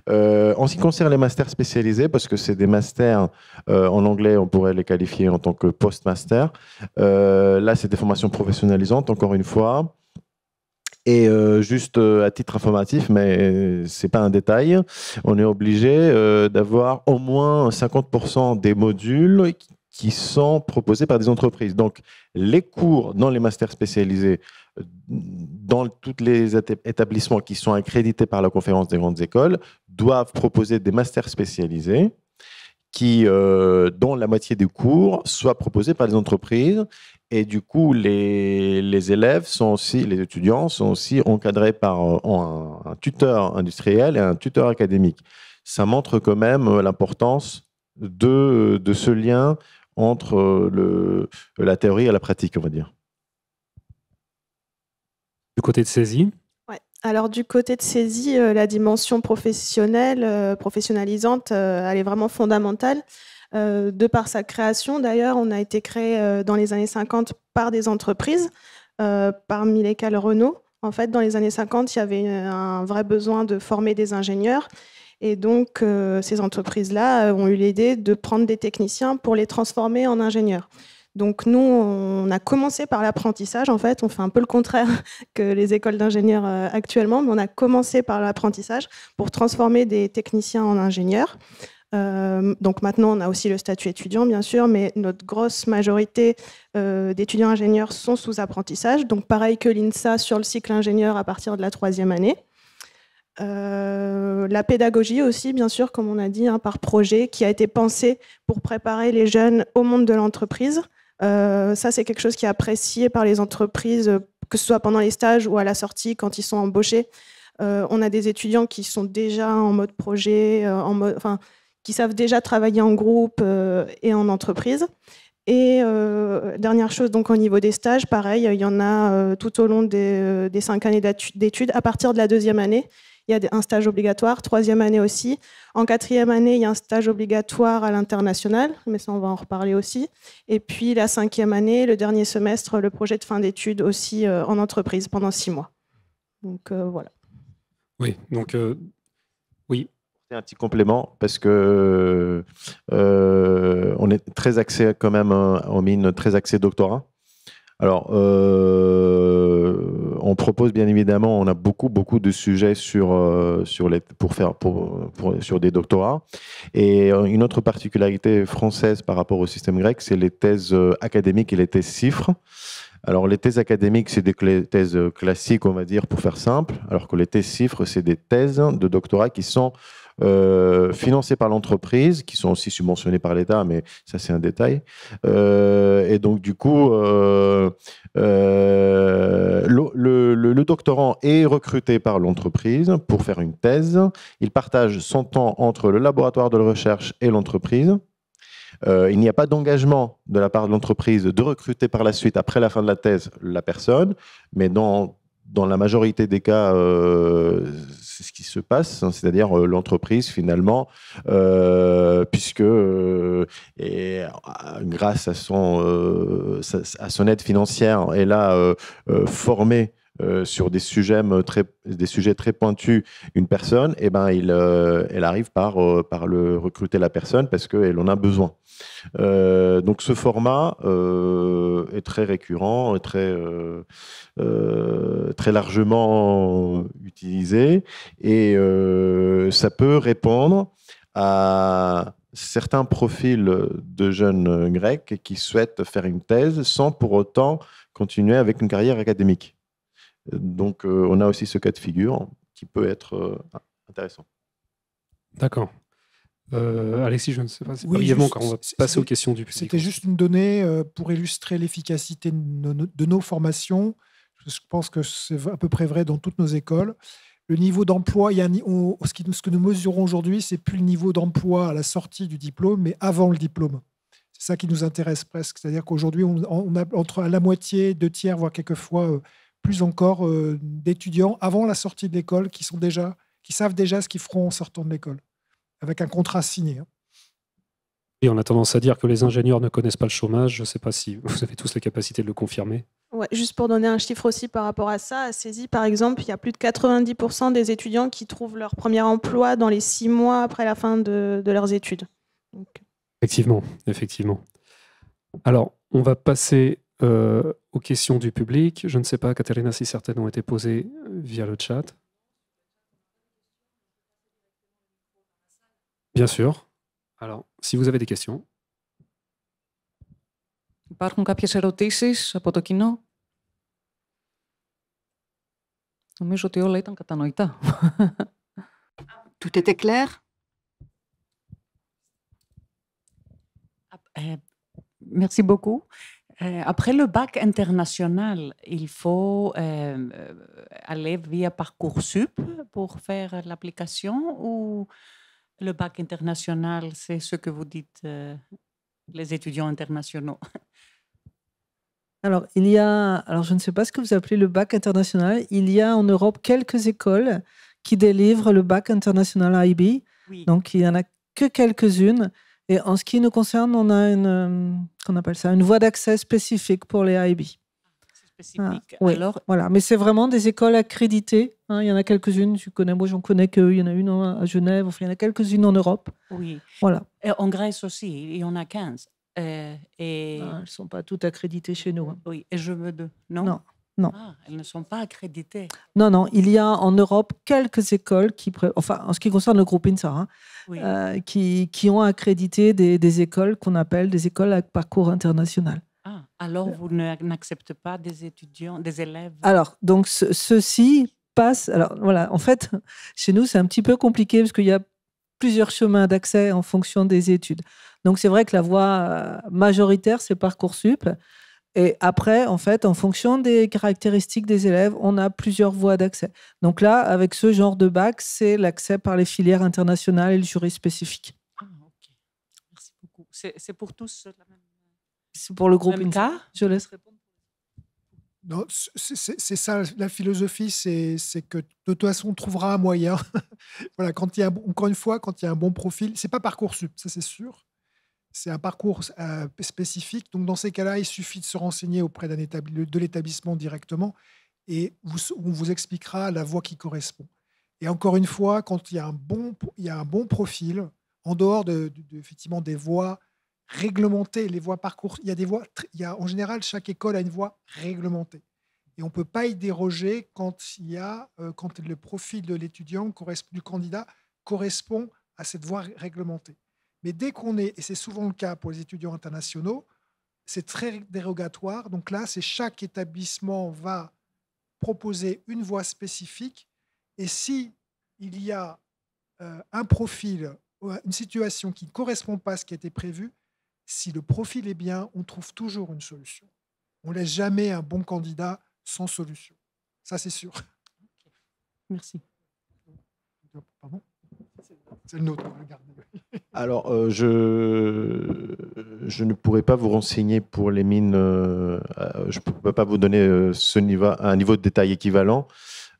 [SPEAKER 4] En ce qui concerne les masters spécialisés, parce que c'est des masters, en anglais, on pourrait les qualifier en tant que post-master. Là, c'est des formations professionnalisantes, encore une fois. Et juste à titre informatif, mais ce n'est pas un détail, on est obligé d'avoir au moins 50% des modules qui sont proposés par des entreprises. Donc, les cours dans les masters spécialisés, dans tous les établissements qui sont accrédités par la Conférence des grandes écoles, doivent proposer des masters spécialisés qui, dont la moitié des cours, soient proposés par les entreprises. Et du coup, les élèves sont aussi, les étudiants sont aussi encadrés par un tuteur industriel et un tuteur académique. Ça montre quand même l'importance de ce lien entre la théorie et la pratique, on va dire.
[SPEAKER 1] Du côté de CESI ?
[SPEAKER 5] Ouais. Alors du côté de Cesi, la dimension professionnelle, professionnalisante, elle est vraiment fondamentale. De par sa création, d'ailleurs, on a été créé dans les années 50 par des entreprises, parmi lesquelles Renault. En fait, dans les années 50, il y avait un vrai besoin de former des ingénieurs. Et donc, ces entreprises-là ont eu l'idée de prendre des techniciens pour les transformer en ingénieurs. Donc nous, on a commencé par l'apprentissage. En fait, on fait un peu le contraire que les écoles d'ingénieurs actuellement, mais on a commencé par l'apprentissage pour transformer des techniciens en ingénieurs. Donc maintenant, on a aussi le statut étudiant, bien sûr, mais notre grosse majorité d'étudiants ingénieurs sont sous apprentissage. Donc pareil que l'INSA sur le cycle ingénieur à partir de la 3e année. La pédagogie aussi, bien sûr, comme on a dit, par projet, qui a été pensé pour préparer les jeunes au monde de l'entreprise. Ça, c'est quelque chose qui est apprécié par les entreprises, que ce soit pendant les stages ou à la sortie, quand ils sont embauchés. On a des étudiants qui sont déjà en mode projet, qui savent déjà travailler en groupe et en entreprise. Et dernière chose, donc au niveau des stages, pareil, il y en a tout au long des 5 années d'études. À partir de la 2e année, il y a un stage obligatoire, 3e année aussi. En 4e année, il y a un stage obligatoire à l'international, mais ça, on va en reparler aussi. Et puis la 5e année, le dernier semestre, le projet de fin d'études aussi en entreprise pendant 6 mois. Donc voilà.
[SPEAKER 1] Oui, donc oui.
[SPEAKER 4] Un petit complément parce que on est très axé quand même en mine, très axé doctorat. Alors, on propose bien évidemment, on a beaucoup de sujets sur des doctorats. Et une autre particularité française par rapport au système grec, c'est les thèses académiques et les thèses CIFRE. Alors, les thèses académiques, c'est des thèses classiques, on va dire, pour faire simple, alors que les thèses CIFRE, c'est des thèses de doctorat qui sont financées par l'entreprise, qui sont aussi subventionnées par l'État, mais ça, c'est un détail. Et donc, du coup, le doctorant est recruté par l'entreprise pour faire une thèse. Il partage son temps entre le laboratoire de recherche et l'entreprise. Il n'y a pas d'engagement de la part de l'entreprise de recruter par la suite, après la fin de la thèse, la personne, mais dans la majorité des cas, c'est ce qui se passe, hein, c'est-à-dire l'entreprise, finalement, puisque grâce à son aide financière, elle a formé sur des sujets très pointus une personne, et ben elle arrive par le recruter la personne parce qu'elle en a besoin. Donc ce format est très récurrent, très largement utilisé, et ça peut répondre à certains profils de jeunes grecs qui souhaitent faire une thèse sans pour autant continuer avec une carrière académique. Donc on a aussi ce cas de figure qui peut être intéressant.
[SPEAKER 1] D'accord. Alexis, je ne sais pas, c'est
[SPEAKER 3] Oui,
[SPEAKER 1] brièvement quand on va passer aux questions du public.
[SPEAKER 3] C'était juste une donnée pour illustrer l'efficacité de nos formations. Je pense que c'est à peu près vrai dans toutes nos écoles. Le niveau d'emploi, ce que nous mesurons aujourd'hui, c'est plus le niveau d'emploi à la sortie du diplôme, mais avant le diplôme. C'est ça qui nous intéresse presque. C'est-à-dire qu'aujourd'hui, on a entre la moitié, 2 tiers, voire quelquefois plus encore d'étudiants avant la sortie de l'école qui savent déjà ce qu'ils feront en sortant de l'école, avec un contrat signé.
[SPEAKER 1] Et on a tendance à dire que les ingénieurs ne connaissent pas le chômage. Je ne sais pas si vous avez tous la capacité de le confirmer.
[SPEAKER 5] Ouais, juste pour donner un chiffre aussi par rapport à ça, à Cesi, par exemple, il y a plus de 90% des étudiants qui trouvent leur premier emploi dans les 6 mois après la fin de leurs études. Donc...
[SPEAKER 1] Effectivement. Alors, on va passer aux questions du public. Je ne sais pas, Katerina, si certaines ont été posées via le chat. Bien sûr. Alors, si vous avez des questions.
[SPEAKER 6] Υπάρχουν κάποιες ερωτήσεις από το κοινό? Νομίζω ότι όλα ήταν κατανοητά.
[SPEAKER 7] Tout était clair?
[SPEAKER 6] Merci beaucoup. Après le bac international, il faut aller via Parcoursup pour faire l'application, ou le bac international, c'est ce que vous dites, les étudiants internationaux?
[SPEAKER 2] Alors, alors, je ne sais pas ce que vous appelez le bac international. Il y a en Europe quelques écoles qui délivrent le bac international IB.
[SPEAKER 6] Oui.
[SPEAKER 2] Donc, il n'y en a que quelques-unes. Et en ce qui nous concerne, on a qu'on appelle ça, une voie d'accès spécifique pour les IB.
[SPEAKER 6] C'est spécifique.
[SPEAKER 2] Oui,
[SPEAKER 6] Alors,
[SPEAKER 2] voilà. Mais c'est vraiment des écoles accréditées. Hein. Il y en a quelques-unes. Moi, j'en connais qu'il y en a une à Genève. Enfin, il y en a quelques-unes en Europe.
[SPEAKER 6] oui.
[SPEAKER 2] Voilà.
[SPEAKER 6] Et en Grèce aussi, il y en a 15. Et...
[SPEAKER 2] Elles ne sont pas toutes accréditées chez nous. Hein.
[SPEAKER 6] Oui, et je veux deux. Non.
[SPEAKER 2] Non. Non.
[SPEAKER 6] Ah, elles ne sont pas accréditées.
[SPEAKER 2] Non, il y a en Europe quelques écoles enfin, en ce qui concerne le groupe INSA, hein,
[SPEAKER 6] Oui.
[SPEAKER 2] qui ont accrédité des écoles qu'on appelle des écoles à parcours international.
[SPEAKER 6] Ah, alors vous n'acceptez pas des étudiants, des élèves?
[SPEAKER 2] Alors, donc, ceux-ci passent. Alors, voilà, en fait, chez nous, c'est un petit peu compliqué parce qu'il y a plusieurs chemins d'accès en fonction des études. Donc, c'est vrai que la voie majoritaire, c'est Parcoursup. Et après, en fait, en fonction des caractéristiques des élèves, on a plusieurs voies d'accès. Donc là, avec ce genre de bac, c'est l'accès par les filières internationales et le jury spécifique.
[SPEAKER 6] Ah, ok. Merci beaucoup. C'est pour tous la même...
[SPEAKER 2] C'est pour le groupe
[SPEAKER 6] Même
[SPEAKER 2] INSA.
[SPEAKER 6] cas?
[SPEAKER 2] Je laisse répondre.
[SPEAKER 3] Non, c'est ça la philosophie, c'est que de toute façon, on trouvera un moyen. Voilà, encore une fois, quand il y a un bon profil, c'est pas Parcoursup, ça c'est sûr. C'est un parcours spécifique. Donc, dans ces cas-là, il suffit de se renseigner auprès de l'établissement directement et on vous expliquera la voie qui correspond. Et encore une fois, quand il y a un bon profil, en dehors effectivement des voies réglementées, les voies parcours, en général, chaque école a une voie réglementée. Et on ne peut pas y déroger quand le profil de l'étudiant, du candidat, correspond à cette voie réglementée. Mais dès et c'est souvent le cas pour les étudiants internationaux, c'est très dérogatoire. Donc là, chaque établissement va proposer une voie spécifique. Et si il y a un profil, une situation qui ne correspond pas à ce qui a été prévu, si le profil est bien, on trouve toujours une solution. On ne laisse jamais un bon candidat sans solution. Ça, c'est sûr.
[SPEAKER 6] Merci.
[SPEAKER 3] Pardon ? C'est le nôtre, regardez.
[SPEAKER 4] Alors, je ne pourrais pas vous renseigner pour les mines. Je ne peux pas vous donner un niveau de détail équivalent.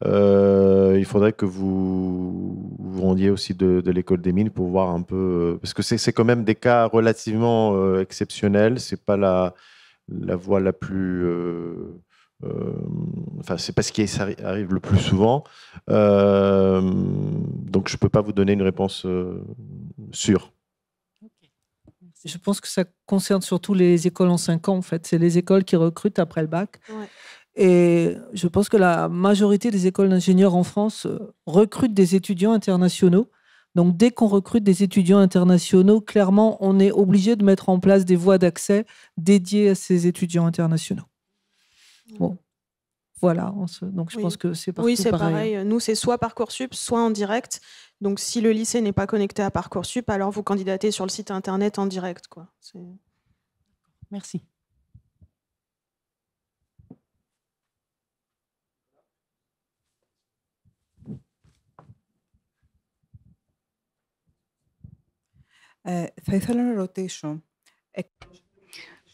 [SPEAKER 4] Il faudrait que vous vous rendiez aussi de l'école des mines pour voir un peu, parce que c'est quand même des cas relativement exceptionnels. C'est pas la voie la plus. Enfin, c'est pas ce qui arrive le plus souvent. Donc, je peux pas vous donner une réponse sûre.
[SPEAKER 2] Je pense que ça concerne surtout les écoles en 5 ans, en fait. C'est les écoles qui recrutent après le bac.
[SPEAKER 5] Ouais.
[SPEAKER 2] Et je pense que la majorité des écoles d'ingénieurs en France recrutent des étudiants internationaux. Donc, dès qu'on recrute des étudiants internationaux, clairement, on est obligé de mettre en place des voies d'accès dédiées à ces étudiants internationaux. Bon, voilà. Donc, je pense que c'est partout
[SPEAKER 5] Oui, c'est
[SPEAKER 2] pareil.
[SPEAKER 5] pareil. Nous, c'est soit Parcoursup, soit en direct. Donc, si le lycée n'est pas connecté à Parcoursup, alors vous candidatez sur le site internet en direct, quoi.
[SPEAKER 6] Merci.
[SPEAKER 8] Θα ήθελα να ρωτήσω.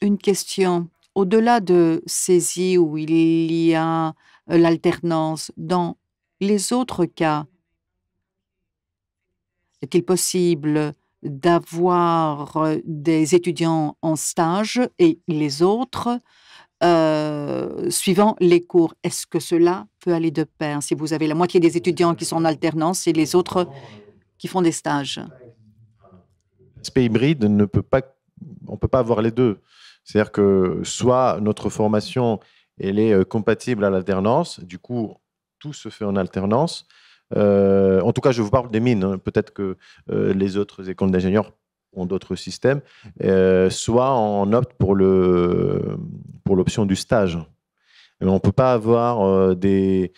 [SPEAKER 7] Une question. Au-delà de saisie où il y a l'alternance, dans les autres cas, est-il possible d'avoir des étudiants en stage et les autres suivant les cours? Est-ce que cela peut aller de pair? Si vous avez la moitié des étudiants qui sont en alternance et les autres qui font des stages.
[SPEAKER 4] L'aspect hybride, on ne peut pas avoir les deux. C'est-à-dire que soit notre formation elle est compatible à l'alternance, du coup, tout se fait en alternance. En tout cas, je vous parle des mines. Hein. Peut-être que les autres écoles d'ingénieurs ont d'autres systèmes. Soit on opte pour l'option du stage. Mais on ne peut pas avoir des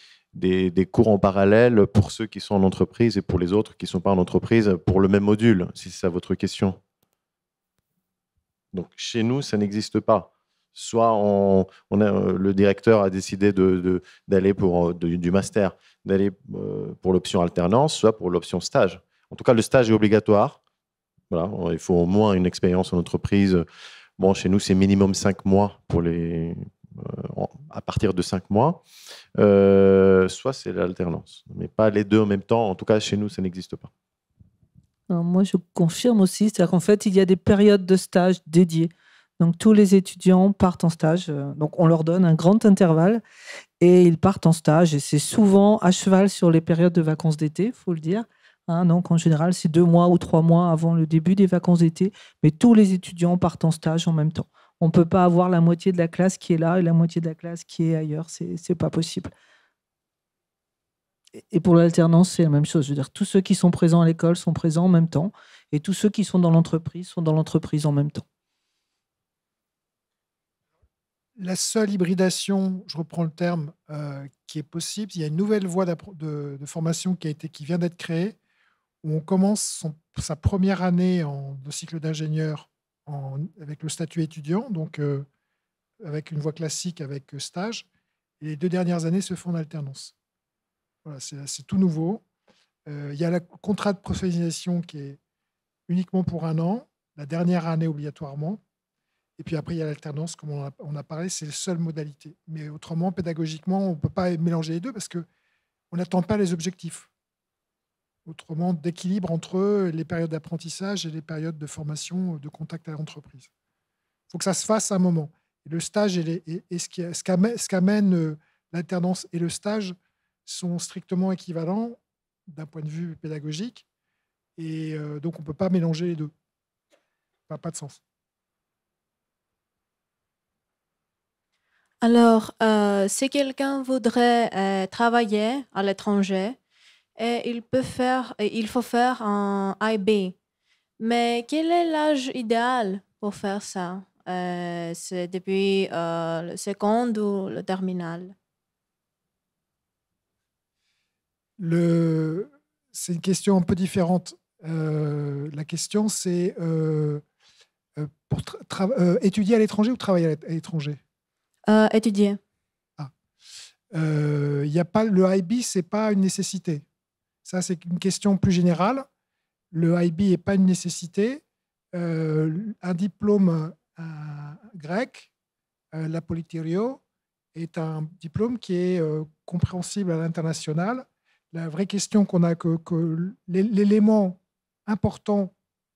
[SPEAKER 4] cours en parallèle pour ceux qui sont en entreprise et pour les autres qui ne sont pas en entreprise pour le même module, si c'est ça votre question. Donc, chez nous, ça n'existe pas. Soit le directeur a décidé d'aller pour du master, d'aller pour l'option alternance, soit pour l'option stage. En tout cas, le stage est obligatoire. Voilà, il faut au moins une expérience en entreprise. Bon, chez nous, c'est minimum 5 mois pour à partir de 5 mois, soit c'est l'alternance. Mais pas les deux en même temps. En tout cas, chez nous, ça n'existe pas.
[SPEAKER 2] Alors, moi, je confirme aussi, c'est-à-dire qu'en fait, il y a des périodes de stage dédiées. Donc, tous les étudiants partent en stage. Donc, on leur donne un grand intervalle et ils partent en stage. Et c'est souvent à cheval sur les périodes de vacances d'été, il faut le dire. Donc, en général, c'est 2 mois ou 3 mois avant le début des vacances d'été. Mais tous les étudiants partent en stage en même temps. On ne peut pas avoir la moitié de la classe qui est là et la moitié de la classe qui est ailleurs. Ce n'est pas possible. Et pour l'alternance, c'est la même chose. Je veux dire, tous ceux qui sont présents à l'école sont présents en même temps. Et tous ceux qui sont dans l'entreprise sont dans l'entreprise en même temps.
[SPEAKER 3] La seule hybridation, je reprends le terme, qui est possible, il y a une nouvelle voie de formation qui vient d'être créée, où on commence sa première année de cycle d'ingénieur avec le statut étudiant, donc avec une voie classique avec stage, et les 2 dernières années se font en alternance. Voilà, c'est tout nouveau. Il y a le contrat de professionnalisation qui est uniquement pour 1 an, la dernière année obligatoirement. Et puis après, il y a l'alternance, comme on a parlé, c'est la seule modalité. Mais autrement, pédagogiquement, on ne peut pas mélanger les deux parce qu'on n'attend pas les objectifs. Autrement, d'équilibre entre les périodes d'apprentissage et les périodes de formation, de contact à l'entreprise. Il faut que ça se fasse à un moment. Et le stage et ce qu'amène l'alternance et le stage sont strictement équivalents d'un point de vue pédagogique. Et donc, on ne peut pas mélanger les deux. Ça n'a pas de sens.
[SPEAKER 9] Alors, si quelqu'un voudrait travailler à l'étranger, il faut faire un IB. Mais quel est l'âge idéal pour faire ça? C'est depuis le second ou le terminal?
[SPEAKER 3] C'est une question un peu différente. La question, c'est pour étudier à l'étranger ou travailler à l'étranger?
[SPEAKER 9] Étudier.
[SPEAKER 3] Y a pas, le IB, ce n'est pas une nécessité. Ça, c'est une question plus générale. Le IB n'est pas une nécessité. Un diplôme grec, l'apoliterio, est un diplôme qui est compréhensible à l'international. La vraie question qu'on a, que l'élément important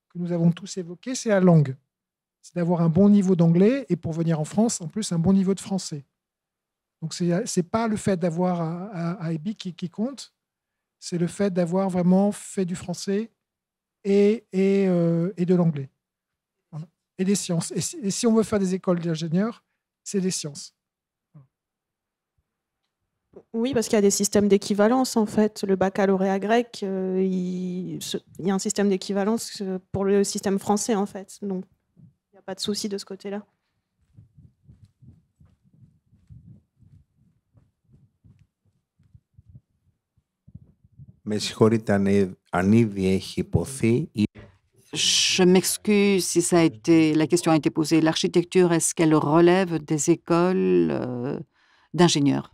[SPEAKER 3] que nous avons tous évoqué, c'est la langue. C'est d'avoir un bon niveau d'anglais et pour venir en France, en plus, un bon niveau de français. Donc, ce n'est pas le fait d'avoir un IB qui compte, c'est le fait d'avoir vraiment fait du français et de l'anglais. Voilà. Et des sciences. Et si on veut faire des écoles d'ingénieurs, c'est des sciences.
[SPEAKER 5] Oui, parce qu'il y a des systèmes d'équivalence, en fait. Le baccalauréat grec, il y a un système d'équivalence pour le système français, en fait. Donc, il n'y a pas de souci de ce côté-là.
[SPEAKER 7] Je m'excuse si la question a été posée. L'architecture, est-ce qu'elle relève des écoles d'ingénieurs?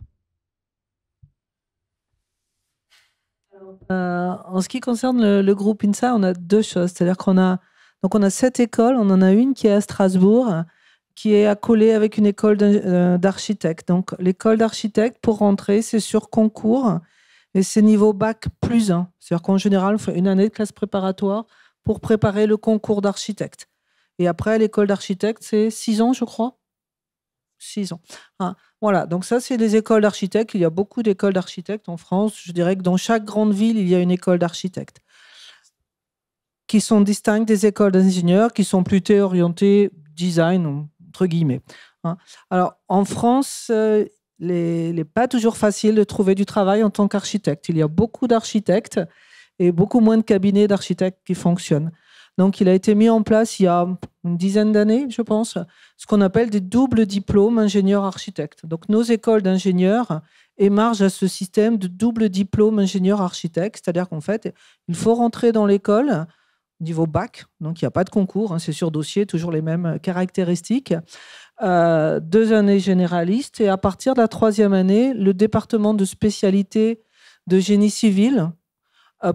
[SPEAKER 2] En ce qui concerne le groupe INSA, on a 2 choses. C'est-à-dire qu'on a 7 écoles. On en a une qui est à Strasbourg, qui est accolée avec une école d'architectes. Donc, l'école d'architectes, pour rentrer, c'est sur concours et c'est niveau bac plus 1. C'est-à-dire qu'en général, on fait une année de classe préparatoire pour préparer le concours d'architecte. Et après, l'école d'architecte, c'est 6 ans, je crois. 6 ans. Voilà, donc ça, c'est les écoles d'architectes. Il y a beaucoup d'écoles d'architectes en France. Je dirais que dans chaque grande ville, il y a une école d'architectes qui sont distinctes des écoles d'ingénieurs, qui sont plutôt orientées design, entre guillemets. Alors, en France, il n'est pas toujours facile de trouver du travail en tant qu'architecte. Il y a beaucoup d'architectes et beaucoup moins de cabinets d'architectes qui fonctionnent. Donc, il a été mis en place il y a une dizaine d'années, je pense, ce qu'on appelle des doubles diplômes ingénieurs-architectes. Donc, nos écoles d'ingénieurs émargent à ce système de double diplôme ingénieur-architecte, c'est-à-dire qu'en fait, il faut rentrer dans l'école niveau bac, donc il n'y a pas de concours, c'est sur dossier, toujours les mêmes caractéristiques. 2 années généralistes et à partir de la 3e année, le département de spécialité de génie civil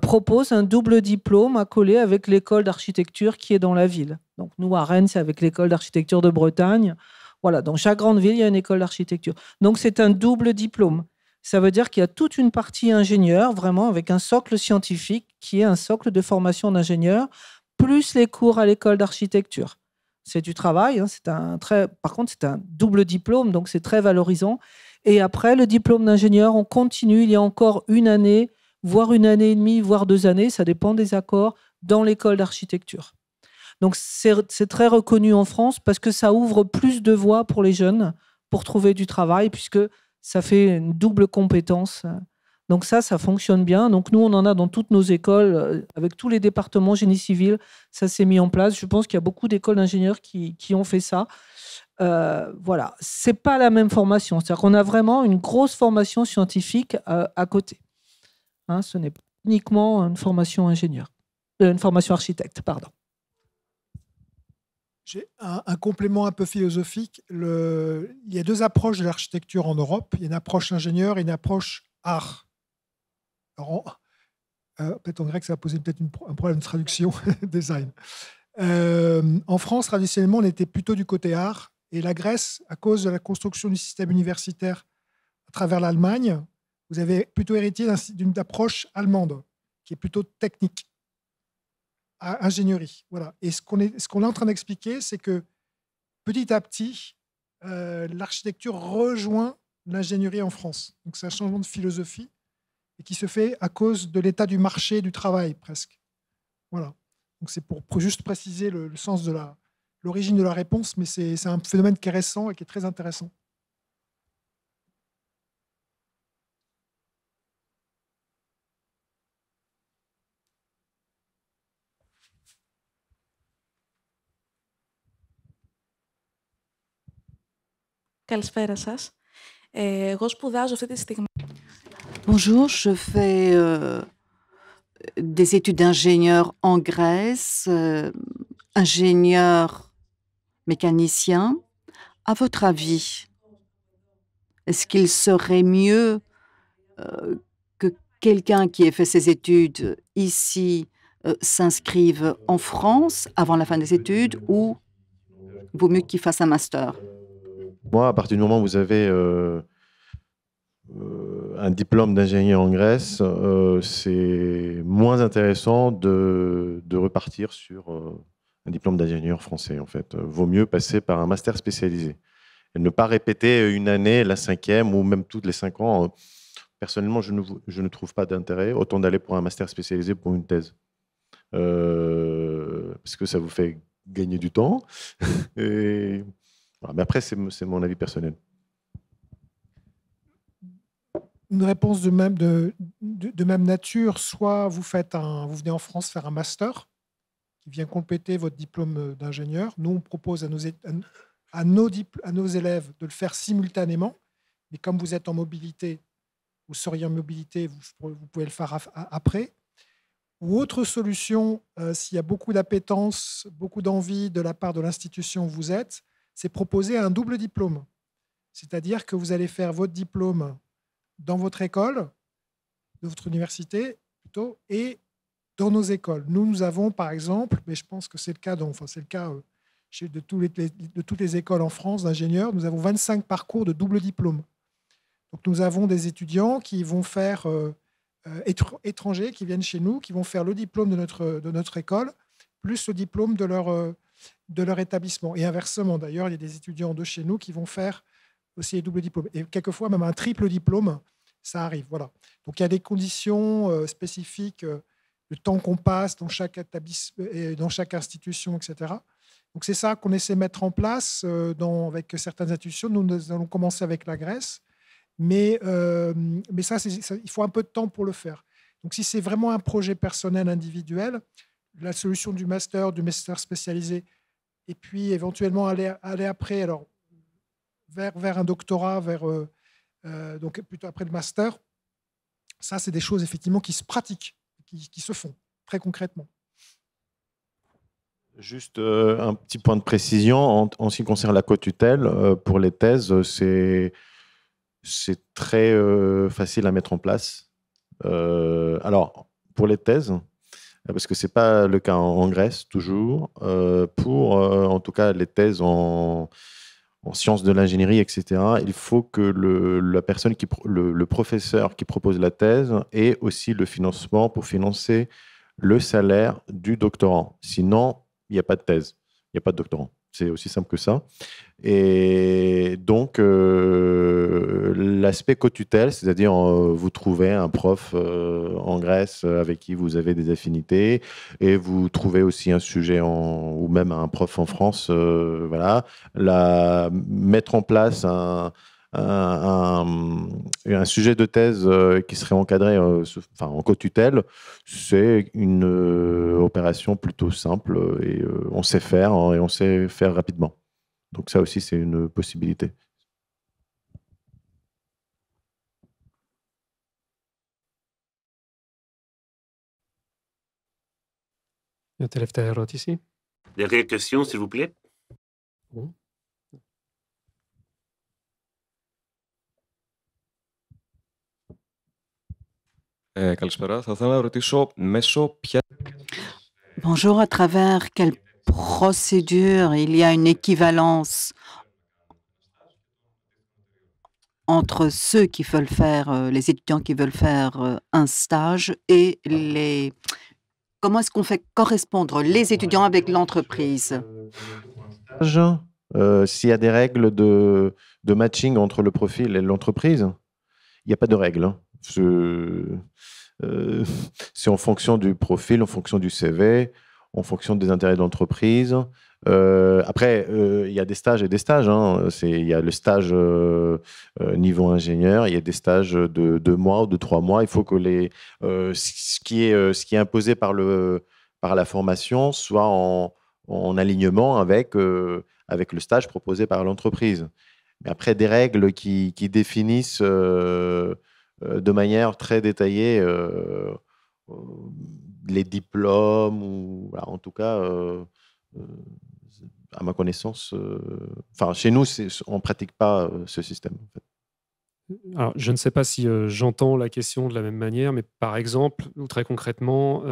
[SPEAKER 2] propose un double diplôme accolé avec l'école d'architecture qui est dans la ville. Donc nous, à Rennes, c'est avec l'école d'architecture de Bretagne Voilà, dans chaque grande ville, il y a une école d'architecture. Donc, c'est un double diplôme. Ça veut dire qu'il y a toute une partie ingénieur, vraiment, avec un socle scientifique qui est un socle de formation d'ingénieur, plus les cours à l'école d'architecture. C'est du travail. Hein, par contre, c'est un double diplôme, donc c'est très valorisant. Et après, le diplôme d'ingénieur, on continue. Il y a encore une année, voire une année et demie, voire 2 années, ça dépend des accords, dans l'école d'architecture. Donc, c'est très reconnu en France parce que ça ouvre plus de voies pour les jeunes pour trouver du travail, puisque ça fait une double compétence. Donc ça fonctionne bien. Donc nous, on en a dans toutes nos écoles, avec tous les départements génie civil, ça s'est mis en place. Je pense qu'il y a beaucoup d'écoles d'ingénieurs qui ont fait ça. Voilà, c'est pas la même formation. C'est-à-dire qu'on a vraiment une grosse formation scientifique à côté. Hein, ce n'est pas uniquement une formation une formation architecte, pardon.
[SPEAKER 3] J'ai un complément un peu philosophique. Il y a 2 approches de l'architecture en Europe. Il y a une approche ingénieur et une approche art. Peut-être en grec, ça va poser peut-être un problème de traduction, design. En France, traditionnellement, on était plutôt du côté art. Et la Grèce, à cause de la construction du système universitaire à travers l'Allemagne, vous avez plutôt hérité d'une approche allemande, qui est plutôt technique, ingénierie. Voilà. Et ce qu'on est en train d'expliquer, c'est que petit à petit, l'architecture rejoint l'ingénierie en France. Donc c'est un changement de philosophie et qui se fait à cause de l'état du marché du travail, presque. Voilà. Donc c'est pour juste préciser le sens de l'origine de la réponse, mais c'est un phénomène qui est récent et qui est très intéressant.
[SPEAKER 10] Καλησπέρα σας. Εγώ σπουδάζω αυτή τη στιγμή.
[SPEAKER 7] Bonjour, je fais des études d'ingénieur en Grèce, ingénieur mécanicien. À votre avis, est-ce qu'il serait mieux que quelqu'un qui ait fait ses études ici s'inscrive en France avant la fin des études ou vaut mieux qu'il fasse un master?
[SPEAKER 4] Moi, à partir du moment où vous avez un diplôme d'ingénieur en Grèce, c'est moins intéressant de repartir sur un diplôme d'ingénieur français. En fait, vaut mieux passer par un master spécialisé et ne pas répéter une année, la 5e ou même toutes les 5 ans. Personnellement, je ne trouve pas d'intérêt. Autant d'aller pour un master spécialisé pour une thèse, parce que ça vous fait gagner du temps. Et voilà. Mais après, c'est mon avis personnel.
[SPEAKER 3] Une réponse de même nature, soit vous venez en France faire un master qui vient compléter votre diplôme d'ingénieur. Nous, on propose à nos élèves de le faire simultanément, mais comme vous êtes en mobilité, vous seriez en mobilité, vous pouvez le faire après. Ou autre solution, s'il y a beaucoup d'appétence, beaucoup d'envie de la part de l'institution où vous êtes, c'est proposer un double diplôme. C'est-à-dire que vous allez faire votre diplôme dans votre école, de votre université plutôt, et dans nos écoles. Nous avons par exemple, mais je pense que c'est le cas, de toutes les écoles en France d'ingénieurs, nous avons 25 parcours de double diplôme. Donc nous avons des étudiants qui vont faire étrangers, qui viennent chez nous, qui vont faire le diplôme de notre école, plus le diplôme de leur établissement. Et inversement, d'ailleurs, il y a des étudiants de chez nous qui vont faire aussi les doubles diplômes. Et quelquefois, même un triple diplôme, ça arrive. Voilà. Donc, il y a des conditions spécifiques, le temps qu'on passe dans chaque établissement, dans chaque institution, etc. Donc, c'est ça qu'on essaie de mettre en place avec certaines institutions. Nous allons commencer avec la Grèce. Mais ça, il faut un peu de temps pour le faire. Donc, si c'est vraiment un projet personnel, individuel, la solution du master spécialisé, et puis éventuellement aller après, alors vers un doctorat, donc plutôt après le master, ça, c'est des choses effectivement qui se pratiquent, qui se font très concrètement.
[SPEAKER 4] Juste un petit point de précision en ce qui concerne la co-tutelle, pour les thèses, c'est très facile à mettre en place. Alors, pour les thèses, parce que ce n'est pas le cas en Grèce toujours, pour en tout cas les thèses en en sciences de l'ingénierie, etc., il faut que le professeur qui propose la thèse ait aussi le financement pour financer le salaire du doctorant. Sinon, il n'y a pas de thèse, il n'y a pas de doctorant. C'est aussi simple que ça. Et donc, l'aspect co-tutelle, c'est-à-dire vous trouvez un prof en Grèce avec qui vous avez des affinités, et vous trouvez aussi un sujet, ou même un prof en France, voilà, mettre en place un sujet de thèse qui serait encadré en co-tutelle, c'est une opération plutôt simple et on sait faire et on sait faire rapidement. Donc ça aussi, c'est une possibilité.
[SPEAKER 11] Dernière question, s'il vous plaît.
[SPEAKER 1] Bon.
[SPEAKER 7] Bonjour, à travers quelle procédure il y a une équivalence entre ceux qui veulent faire, les étudiants qui veulent faire un stage et comment est-ce qu'on fait correspondre les étudiants avec l'entreprise?
[SPEAKER 4] S'il y a des règles de matching entre le profil et l'entreprise, il n'y a pas de règles. Hein. C'est en fonction du profil, en fonction du CV, en fonction des intérêts de l'entreprise. Après, il y a des stages et des stages. Hein. Il y a le stage niveau ingénieur, il y a des stages de 2 mois ou de 3 mois. Il faut que ce qui est imposé par la formation soit en alignement avec le stage proposé par l'entreprise. Mais après, des règles qui définissent de manière très détaillée les diplômes, ou voilà, en tout cas, à ma connaissance, chez nous, on ne pratique pas ce système. En fait.
[SPEAKER 1] Alors, je ne sais pas si j'entends la question de la même manière, mais par exemple, ou très concrètement,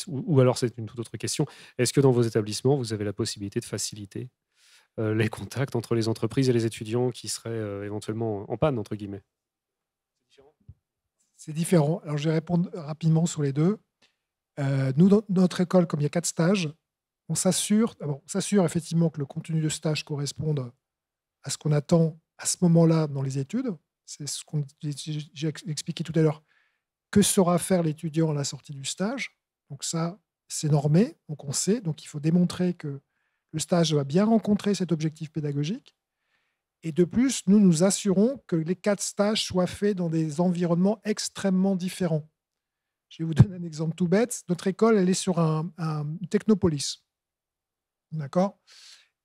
[SPEAKER 1] ou alors c'est une toute autre question, est-ce que dans vos établissements, vous avez la possibilité de faciliter les contacts entre les entreprises et les étudiants qui seraient éventuellement en panne, entre guillemets?
[SPEAKER 3] C'est différent. Alors, je vais répondre rapidement sur les deux. Nous, dans notre école, comme il y a 4 stages, on s'assure effectivement que le contenu de stage corresponde à ce qu'on attend à ce moment-là dans les études. C'est ce que j'ai expliqué tout à l'heure. Que saura faire l'étudiant à la sortie du stage? Donc ça, c'est normé, donc on sait. Donc il faut démontrer que le stage va bien rencontrer cet objectif pédagogique. Et de plus, nous nous assurons que les 4 stages soient faits dans des environnements extrêmement différents. Je vais vous donner un exemple tout bête. Notre école, elle est sur un technopolis. D'accord?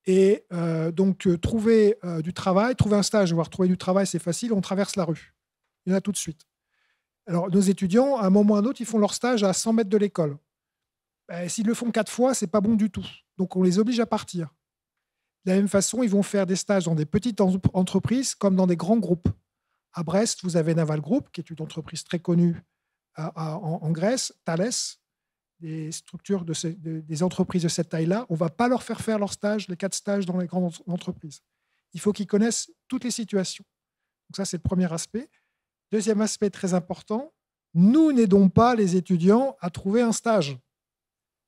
[SPEAKER 3] Et donc, trouver du travail, trouver un stage, voire trouver du travail, c'est facile. On traverse la rue. Il y en a tout de suite. Alors, nos étudiants, à un moment ou à un autre, ils font leur stage à 100 mètres de l'école. S'ils le font 4 fois, ce n'est pas bon du tout. Donc, on les oblige à partir. De la même façon, ils vont faire des stages dans des petites entreprises comme dans des grands groupes. À Brest, vous avez Naval Group, qui est une entreprise très connue en Grèce, Thales, des structures des entreprises de cette taille-là. On ne va pas leur faire leur stage, les 4 stages dans les grandes entreprises. Il faut qu'ils connaissent toutes les situations. Donc ça, c'est le premier aspect. Deuxième aspect très important, nous n'aidons pas les étudiants à trouver un stage.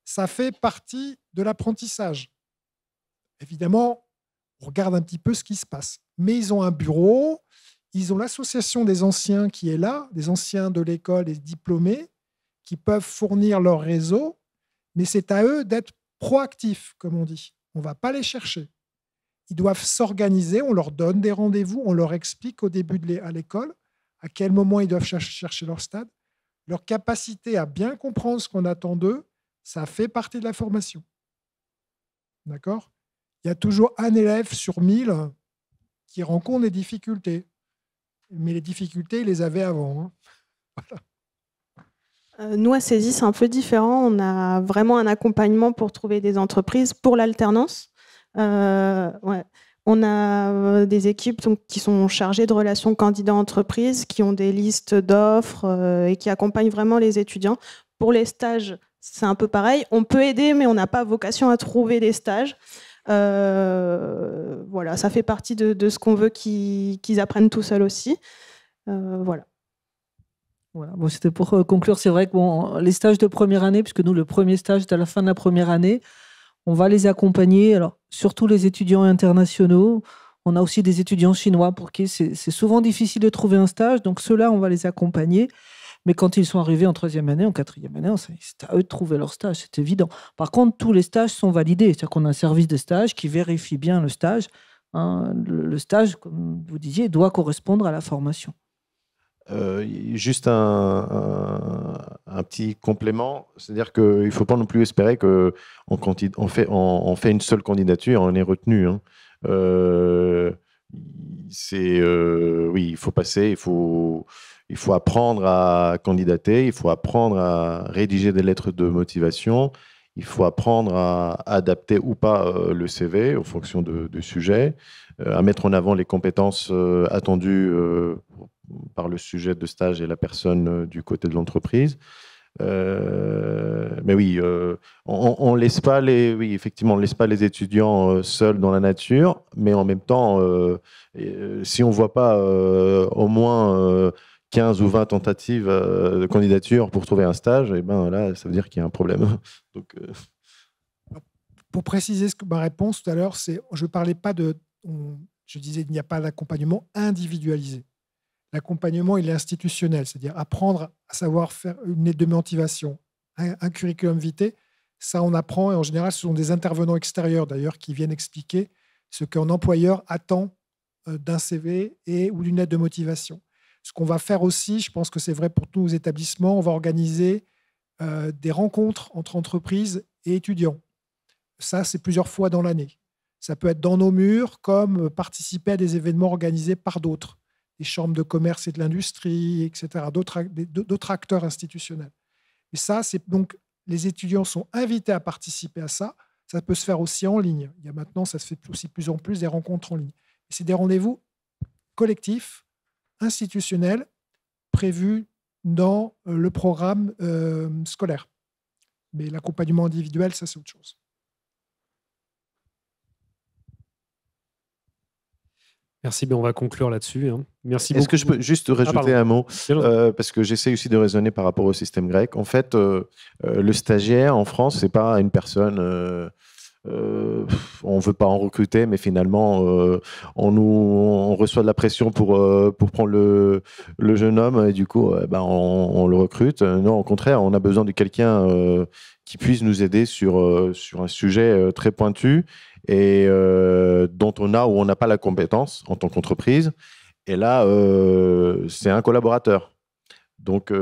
[SPEAKER 3] Ça fait partie de l'apprentissage. Évidemment, on regarde un petit peu ce qui se passe. Mais ils ont un bureau, ils ont l'association des anciens qui est là, des anciens de l'école et diplômés, qui peuvent fournir leur réseau, mais c'est à eux d'être proactifs, comme on dit. On ne va pas les chercher. Ils doivent s'organiser, on leur donne des rendez-vous, on leur explique au début à l'école à quel moment ils doivent chercher leur stade. Leur capacité à bien comprendre ce qu'on attend d'eux, ça fait partie de la formation. D'accord? Il y a toujours un élève sur 1000 qui rencontre des difficultés. Mais les difficultés, ils les avaient avant. Hein. Voilà.
[SPEAKER 5] Nous, à Cesi, c'est un peu différent. On a vraiment un accompagnement pour trouver des entreprises pour l'alternance. Ouais. On a des équipes qui sont chargées de relations candidats-entreprises, qui ont des listes d'offres et qui accompagnent vraiment les étudiants. Pour les stages, c'est un peu pareil. On peut aider, mais on n'a pas vocation à trouver des stages. Voilà, ça fait partie de ce qu'on veut qu'ils apprennent tout seuls aussi. Voilà.
[SPEAKER 2] Voilà. Bon, c'était pour conclure. C'est vrai que les stages de première année, puisque nous, le premier stage est à la fin de la première année, on va les accompagner. Alors, surtout les étudiants internationaux. On a aussi des étudiants chinois pour qui c'est souvent difficile de trouver un stage. Donc, ceux-là, on va les accompagner. Mais quand ils sont arrivés en troisième année, en quatrième année, c'est à eux de trouver leur stage, c'est évident. Par contre, tous les stages sont validés. C'est-à-dire qu'on a un service de stage qui vérifie bien le stage. Hein. Le stage, comme vous disiez, doit correspondre à la formation.
[SPEAKER 4] Juste un petit complément, c'est-à-dire qu'il ne faut pas non plus espérer qu'on fait une seule candidature, on est retenu. Hein. Oui, il faut passer, il faut apprendre à candidater, il faut apprendre à rédiger des lettres de motivation, il faut apprendre à adapter ou pas le CV en fonction du sujet, à mettre en avant les compétences attendues par le sujet de stage et la personne du côté de l'entreprise. Mais oui, on laisse pas effectivement, on laisse pas les étudiants seuls dans la nature, mais en même temps, si on voit pas au moins 15 ou 20 tentatives de candidature pour trouver un stage, et ben là, ça veut dire qu'il y a un problème. Donc,
[SPEAKER 3] Pour préciser ma réponse tout à l'heure, je parlais pas je disais qu'il n'y a pas d'accompagnement individualisé. L'accompagnement, il est institutionnel, c'est-à-dire apprendre à savoir faire une lettre de motivation, un curriculum vitae. Ça, on apprend, et en général, ce sont des intervenants extérieurs, d'ailleurs, qui viennent expliquer ce qu'un employeur attend d'un CV ou d'une lettre de motivation. Ce qu'on va faire aussi, je pense que c'est vrai pour tous nos établissements, on va organiser des rencontres entre entreprises et étudiants. Ça, c'est plusieurs fois dans l'année. Ça peut être dans nos murs, comme participer à des événements organisés par d'autres. Des chambres de commerce et de l'industrie, etc., d'autres acteurs institutionnels. Et ça, donc, les étudiants sont invités à participer à ça. Ça peut se faire aussi en ligne. Maintenant, ça se fait aussi de plus en plus des rencontres en ligne. Et c'est des rendez-vous collectifs, institutionnels, prévus dans le programme scolaire. Mais l'accompagnement individuel, ça, c'est autre chose.
[SPEAKER 1] Merci, on va conclure là-dessus. Hein. Merci beaucoup.
[SPEAKER 4] Est-ce que je peux juste rajouter un mot parce que j'essaie aussi de raisonner par rapport au système grec. En fait, le stagiaire en France, c'est pas une personne. On veut pas en recruter, mais finalement, on reçoit de la pression pour prendre le jeune homme et du coup, on le recrute. Non, au contraire, on a besoin de quelqu'un qui puisse nous aider sur un sujet très pointu et dont on n'a pas la compétence en tant qu'entreprise. Et là, c'est un collaborateur. Donc,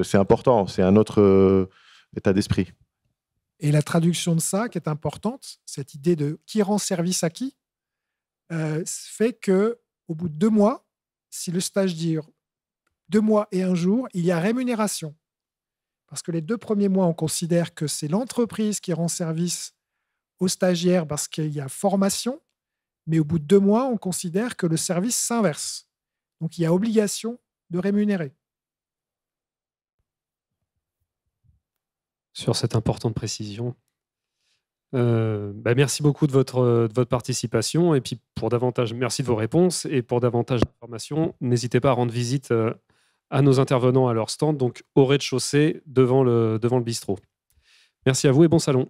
[SPEAKER 4] c'est important. C'est un autre état d'esprit.
[SPEAKER 3] Et la traduction de ça, qui est importante, cette idée de qui rend service à qui, fait qu'au bout de 2 mois, si le stage dure 2 mois et 1 jour, il y a rémunération. Parce que les 2 premiers mois, on considère que c'est l'entreprise qui rend service aux stagiaires parce qu'il y a formation, mais au bout de 2 mois, on considère que le service s'inverse. Donc, il y a obligation de rémunérer.
[SPEAKER 1] Sur cette importante précision. Merci beaucoup de votre participation. Et puis, merci de vos réponses. Et pour davantage d'informations, n'hésitez pas à rendre visite à nos intervenants à leur stand, donc au rez-de-chaussée, devant le bistrot. Merci à vous et bon salon.